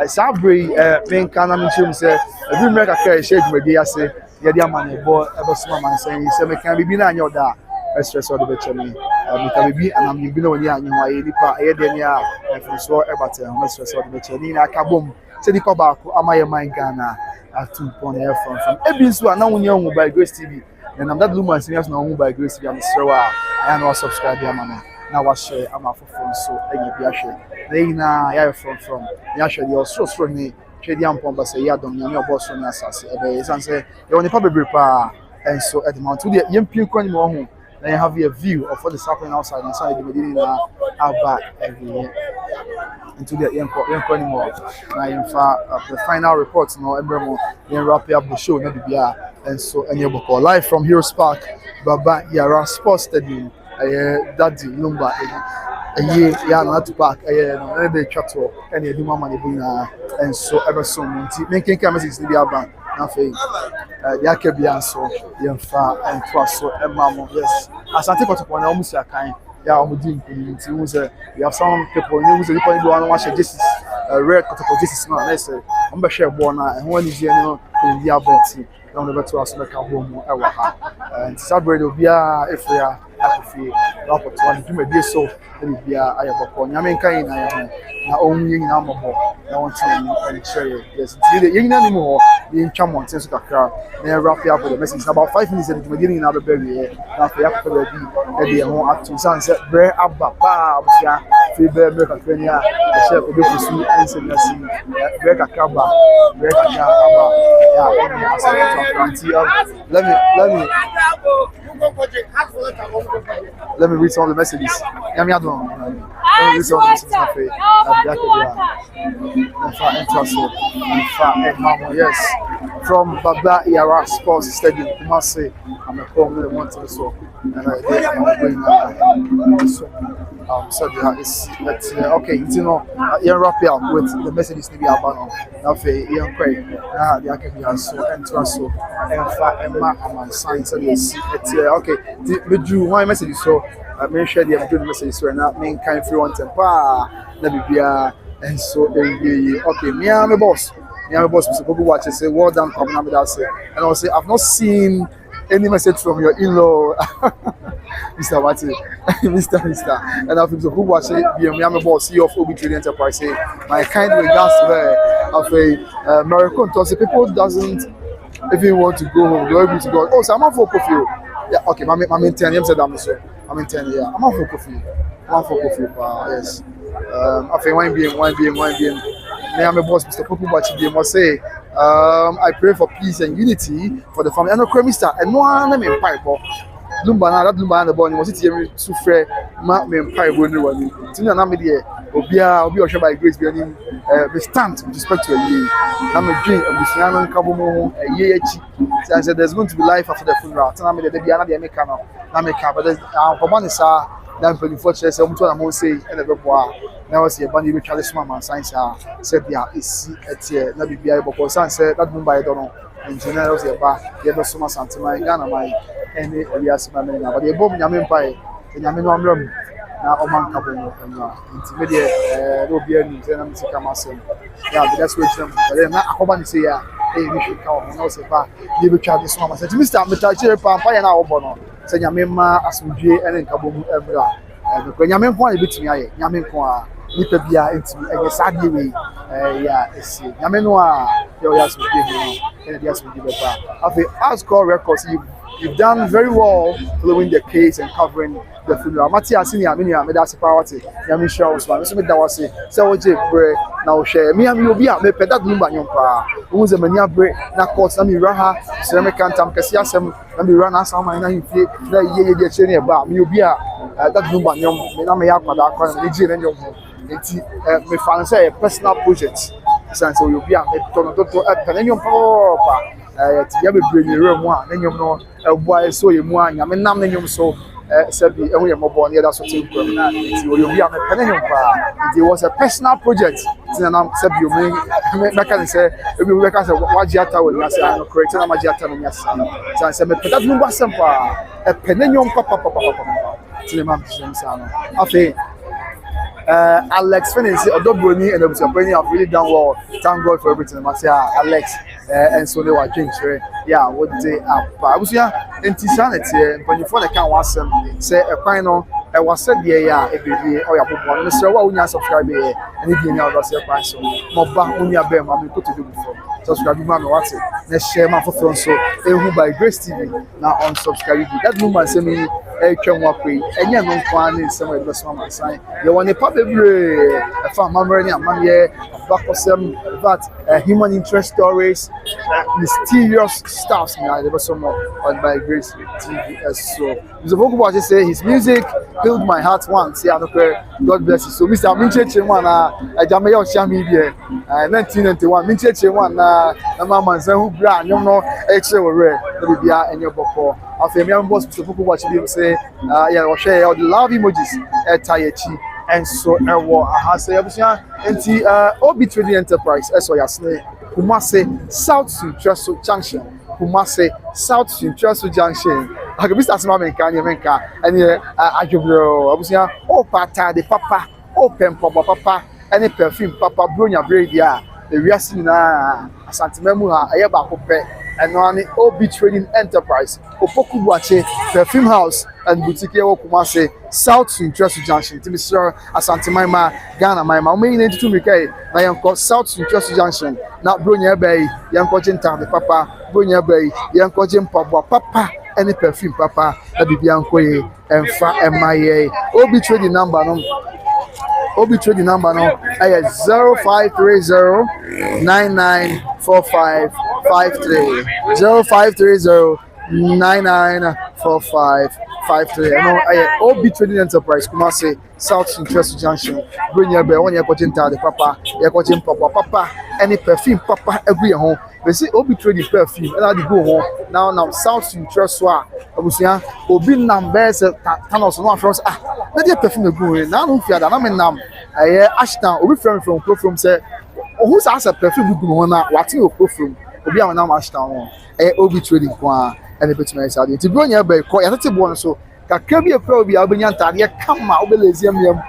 Sabre me kan na mi chim se every make ka share dwudi ase ye de amane bo e be suma mansan se me kan bibi na anya oda stress all the better me because baby and I'm been on ya nwa ye nipa e de nia from so e bata me stress all the better ni na kabom se di ko ba ko amaye man Ghana atu pon e from ebi so na wonya hu by Grace TV and I'm that Lumba Serwaa na hu by Grace TV am Serwaa and no subscribe ya mama na wa share am afofo so e bi ahwe na ya from ya share your so ni twedi ampon ba say ya dom nya me oboso na asase e be san say e woni pa bebre pa and so at the mount to the yempin kwani mo ho. Then you have a view of what is happening outside inside the Medina Alba every year. Into the young anymore. Now, in fact, the final reports, everyone then wrap up the show, and so any live from Heroes Park, Baba Yara Sports Stadium, Daddy Lumba, a year, not to park, a chatwalk, and a Duma Manibuna, and so ever soon. Making cameras in the Alba. Nothing. The Akabian so Yamfa and Twaso and Mammo. Yes, as I take out upon almost a kind. Yeah, I'm doing it. We have some people who do want to watch this rare category. This is not necessary. I'm not sure and when is in the Alberti, on the better as the Cabo and Sabre will be if we are happy. Opportunity to be so. Be a Yamanka na only in Amabo. I want to share. Yes, the young anymore in Chamon, since Kakra, then wrap up with the message about 5 minutes at the beginning of the berry. After the home up to sunset, Râre Abba, Fiber, Mercatania, the chef of the sweet and Rekakaba, let me read some of the messages. Let me read some of the messages. Yes, from Baba Yara Sports Stadium, Kumasi, I'm a home with one to the soul, and I'm going so it's okay. You know, you're wrapping up with the messages to be about now. You're pray. The can so and so and fact and mark and signs and it's okay. We do one message so make sure the good message so now main kind free one temper. Let me be and so okay. Me and my boss. Mr. People watch and say, well done, come and I'll say, I've not seen any message from your in-law, Mr. Wati, Mr. And I've been to who watch it, be a Miami boss, CEO of Odobroni Enterprise, say, my kind regards to her of a American toss. People doesn't even want to go home, they're able to go. Oh, so I'm on for coffee. Yeah, okay, I'm in 10 years, I'm so I'm in 10 yeah. I'm on for coffee. Yes. I think wine being. I'm a boss, Mr. Popu Bachi, must say, I pray for peace and unity for the family. I know, Mr. And no one in pipe. Lumba, that Lumba, the boy, was it here to fray, Mark me and pipe when you were in. Tina Namidi, Obia, Obia, by grace, be stand with respect to a year. I'm a drink of the Siaman Kabomo, a year. I said, there's going to be life after the funeral. Tell me that they be another American, but there's for one is then for the fortress, I'm going to say, and the bois. Now I see a bunny with Charles Mamma, science said, yeah, it's at here, not be able to say that Mumbai, I don't know. And general was a bar, the ever so much Santa Ghana, my any alias, my name, but the bomb Yamin Pie, and Yamin room. Now, Oman Cabo, intermediate, will be a new tenant to come as yeah, but that's what them, but then not Hoban say, hey, we should come, and also, you will try this Mamma said, Mr. Metachi, Pampa, and our bono, say Yamima, as we and then Cabo, when Yamin point a bit to me, Yamin Qua. Nipa bia ntimi ege sadie we ya esi nyame no a yo ya so be and the aso be better afi as call records you've done very well following the case and covering the funeral Matia senior me that's powerty nyame show so me da wase say wo je bre na wo share me am obi a me peda dum ba nyom pa wo ze mania bre na court na me Râre so me kantam kase asem na me Râre na asam na hifie na ye de chere ne ba me obi a that dum ba nyom me na me ya kwada akwa na je ne nyom It's me fan say a personal project. Since you'll be a penanium papa. You have a bring your room one, then you know a boy so you one, I mean, nothing so. Said the only mobile near that sort of you'll be a penanium pa. It was a personal project. Then I'm said you make I say, if you work as a Wajiata will say, I'm creating a Magiata in your son. So I said, but that's no sampa. A penanium papa. Okay. Alex finished Odobroni and Odobroni have really done well. Thank God for everything. I say Alex and so they were changed. Yeah, what they up. I was here in Tisanity, but you the can was say a final. I was said yeah, every day or your book. Mr. What we subscribe here and if you know that's your price. Moba when you are them, I'm going to do before. Subscribe to me, what's it? Let's share my phone so who by Grace TV now on subscribe. That woman send me a camera pay and you're not planning somewhere the best one sign. You want a public a farm memory and money back of some that human interest stories, mysterious stuff. Now there was some more on by Grace TV. So the vocal watcher say his music filled my heart once. Yeah, God bless you. So Mr. Minche one I Jamaica Shami 1991 Minche one Mama who brand you know extra rare the bia and your boko. After me boss Mr. Poku watch him say yeah or share all the love emojis at Tayechi and so I say Odobroni Enterprise so yasne Kumasi South Central Junction Kumasi South Central Junction I can be starting my menka and ajubro abusia o pata de papa open papa any perfume papa bronya braid ya the wiase na asantememu ha eye ba ko pe eno ani Odobroni Enterprise opoku buache perfume house and boutique wo Kumasi South Central Junction to Mr. Asantemama Ghana my o me 92 mika na yanko South Central Junction na bronya bay yanko jinta de papa bronya bay yanko jimpa papa any perfume papa that be bianco and fa MIA Odobroni number no Odobroni number no 0530994553 0530994553 53. No, I OB Trading Enterprise. Kumasi South Interest Junction. Bring your bell when you're watching the papa. You're watching papa. Any perfume papa every home. They say OB Trading perfume. And I go home now. South Interest Serwaa. Abusia obi numbers tanos no afros na dey perfume go na no fia da na me nam ashton obi from say who say perfume go na wati o from obi am na ashton won obi trading kwa and betime say dey ti bro nya be ko ya tete bo no so kakra bi ekra obi abenya ntade kama obelezi amiam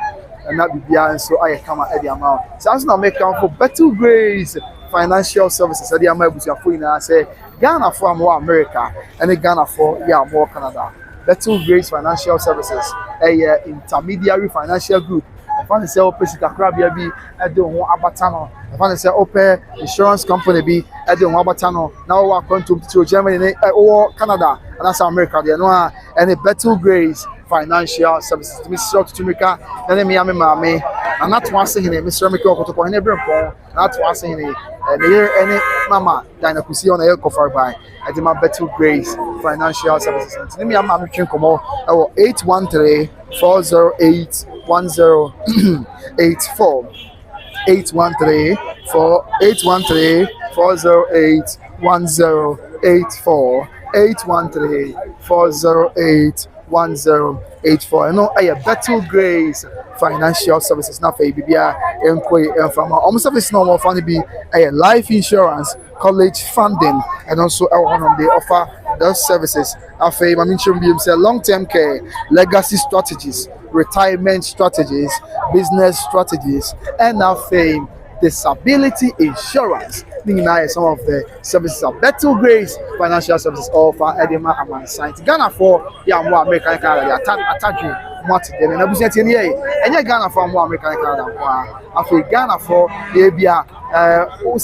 na bibia so aye kama e dey amount sans na make am for better grace financial services e dey am abusia for ina say Ghana for more America and Ghana for more Canada. Better Grace Financial Services, a intermediary financial group. I find say open Sicakrabia be at the one abatano. I find say open insurance company be at the one abatano. Now we are going to Germany or Canada and that's America. They know any Better Grace Financial Services. Mr. Tumika, then me mame, and not one saying Mr. Miko to point every point, not one saying any mama that I could see on the air cover by I did my Better Grace Financial Services. Let me am 813-408-1084 813-408-1084 no I Better Grace Financial Services na for bibia enkoy from almost service no more funny be a life insurance, college funding, and also one of they offer those services. After long-term care, legacy strategies, retirement strategies, business strategies, and after disability insurance. Some of the services of Better Grace Financial Services offer Edema and Science. Ghana for more American Canada attack you. And I was saying, yeah, Ghana for more American Canada. After Ghana for Abia,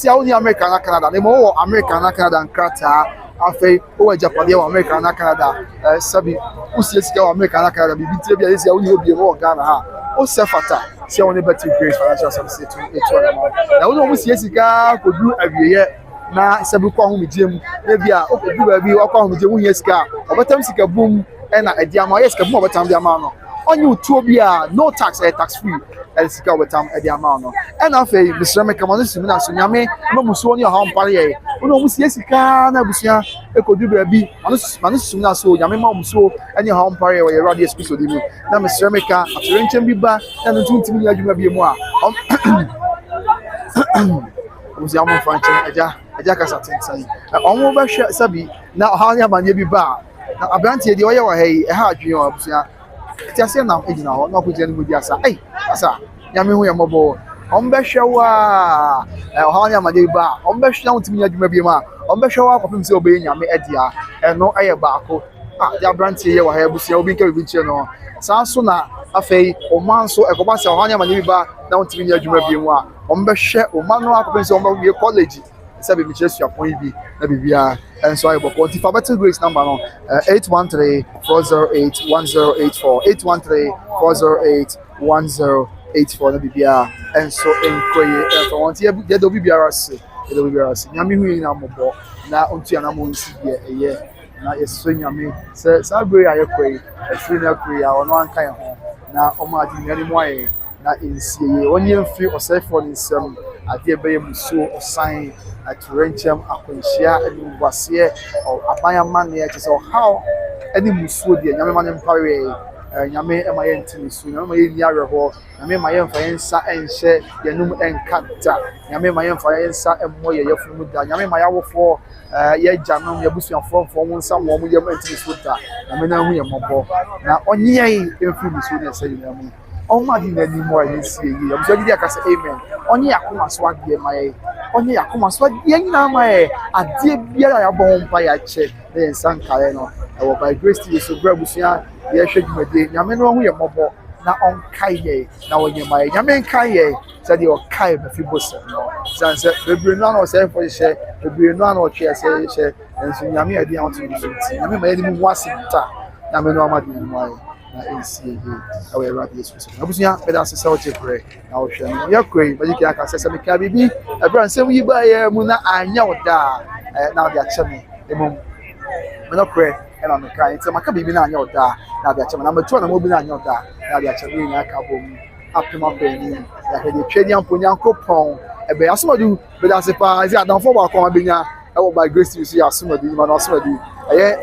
only American Canada, the more American Canada and Krata. After Japan, American Canada, Sabi, American Canada, BBT, is the only more Ghana. O Sefata, see only Better Grace Financial Services to each one. Now, we almost yes, could do every year. Na Sabuko home gym, maybe I do baby or come with yes car, or what time sick a boom and a diamond, yes, come over time the amount. On you, Tobia, no tax, tax free, and sick over time at the amount. And I say, Mr. Mekamonis, Yame, no Musoni or home party. No, yes, can I was here, a could do baby, Manusuna so, Yamima so, and your home party where you're ready to speak with you. Now, Mr. Meka, after renting be back, and the 20 million you may be more. Was Yamu Fancha, Jackas attention. Almost Sabi, now how your man be back. Now, a brandy, the oil, hey, a hard you know, just now, you know, not with any with Yasa. Hey, Asa, Yamu Mobile, Ombeshawa, Hanya Madiba, Ombeshaw to me, you may be ma, Ombeshawa of himself being Yami Edia, and no air barco. Ah, their brandy, you have to be carried with you know. Sansuna, a fay, or Manso, a Cobasa, Hanya Madiba, down to me, you may be one. Ombeshe, Omano, Akosua, your college. Sabi me just your point be na bibia and so I will quantify Better Grace number no 813-408-1084 813-408-1084 na bibia and so enkoye for want ye do bibia se nyame hu ina mobo na ontu ana mo nsi ye na yeso nyame se sabre aye koi afiri na koi a ono anka ye ho na omo adi nyane mo aye na ensie ye onye mfiri osefo ni nsem ade ebe muso osan aturencham akonhia aduwase abayama ne ekese how any muso de nyame mane mpare nyame emaye ntimisu nyame maye ni areho nyame maye mfa yensa enhye yenum enkata nyame maye mfa yensa emmo ye yefunu da nyame maye awofo ye janom ye busuafo fo mo nsa mo yem ntimisu da nyame na hu ye mobo na onye emfi muso ne se nyame onma di na ni mo ayensi ye yam so di akase amen onye akoma so ade maye onye yakoma so yanyina amae ade biara ya bon pa ya che na ensankare no e by grace to so brabusua ye hwedwumade nyame no hu ye mobo na onkai ye na wonye mae nyame nkai ye said the okai be fibos no sanse bebre no na say for she bebre no na o che say she enso nyame ade an to so nyame mae ni mu asinta nyame no amade ni mae na NCA awe radio Jesus abusunya beda se sawo chekre na wo hwe no yakoi magiki aka se me ka bibi ebran se wi ba ye mu na anya oda na dia cheme emom me no kre and I'm a kind. So my baby na your da. Now that number 2 na mo bi na your da. Now that you na ka bom. Up my penny. Ya the trading ponyanko pon. Ebe asomadu be da se pa. Is don for ba ko abenya. I will by grace you see asomadu man asomadu.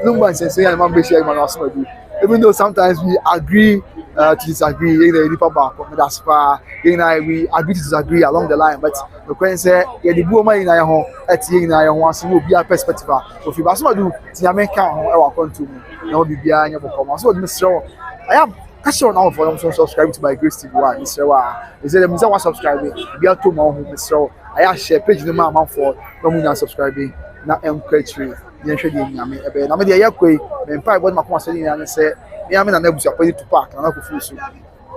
Lumba sense ya man be share man asomadu. Even though sometimes we agree to disagree, you know, that's far. You know, we agree to disagree along the line, but the question say, yeah, the boom in our home, at in our home, so will be a perspective. So if you pass do, the American home, come to me, no be behind your come. So, Mr. I have question now for them to subscribe to my Grace TV. Mr. Is it Mr. Subscribing? Be out to my home, Mr. I have share page the man for no subscribing, not encourage. Yɛhwɛ deɛ nyame ɛbɛyɛ na me deɛ yɛkɔ yi me mpa ɛbɔ makoma sɛ nyame sɛ nyame na nabusu apɔyi to park na nakɔfu so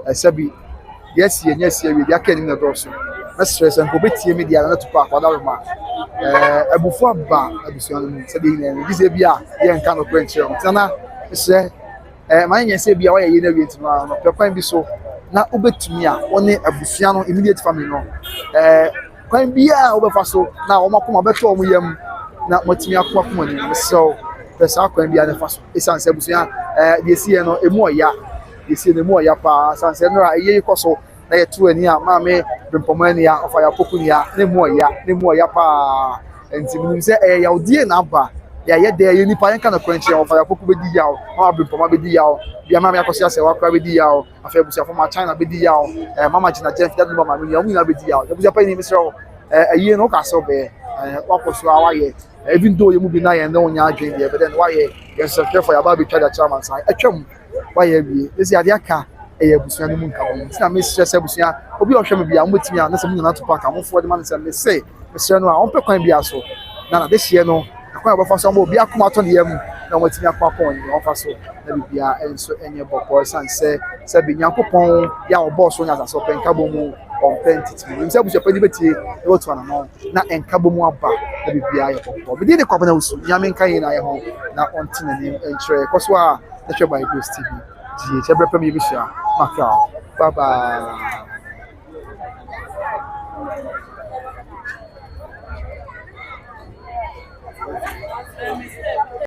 ɛsɛ bi deɛ sie nyɛ sie wie deɛ aka nim na dɔɔso na stress nko betie me deɛ na to park wada roma abufu aba abusua no mu sɛ deɛ nyɛ bi sɛ bi a yɛnka no kɔ nkyerɛ no na sɛ man nyɛ sɛ bi a wɔyɛ yɛ na wie ntino no pɛkwan bi so na wobɛtumi a wɔne abusua no immediate family no kwan bi a wobɛfa so na wɔn akoma bɛtɔ wɔn yam na motimi akoma ni so pesa kwan bia ne fa so esan se busua de sie no emu oya de sie no emu oya pa san se no aye ikoso na ye tu ani a ma me bempomani a ofa ya pokuni a ne mu oya pa enti minim se ya odie na aba ya ye de ye nipa yanka na kwanchi ofa ya poku bedi yawo ma bempoma bedi yawo bia ma me akosia se wa kra bedi yawo afa busua fo ma China bedi yawo mama jina jen fidat no ma me ya mu na bedi yawo busua pa ni mi sero aye no ka so be Akosua waye even though you move na ye no nya adwen there but then waye you secure for your baby try the chairman side atwam waye bi esi ade aka e abusua no mu nka mo na me stress abusua obi ohwe me bia mo timi a na se mu na to park am for the man say me say me sre no a on pe kwan bia so na this year no kwan ba fa so mo obi akoma to ne yam na mo timi akwa pon ni on fa so na bibia enso enye bokko san se bi nyankopon ya obo so nya so pe nka bo mu on pentity we say bushapa ni betie e wotu ana no na enka bomu aba na bibia ye pop be dey kwabana usu nyame nka yi na ye ho na on tina ni enchre koso a na hwe by Grace TV die che brepam ye bishia maka bye bye.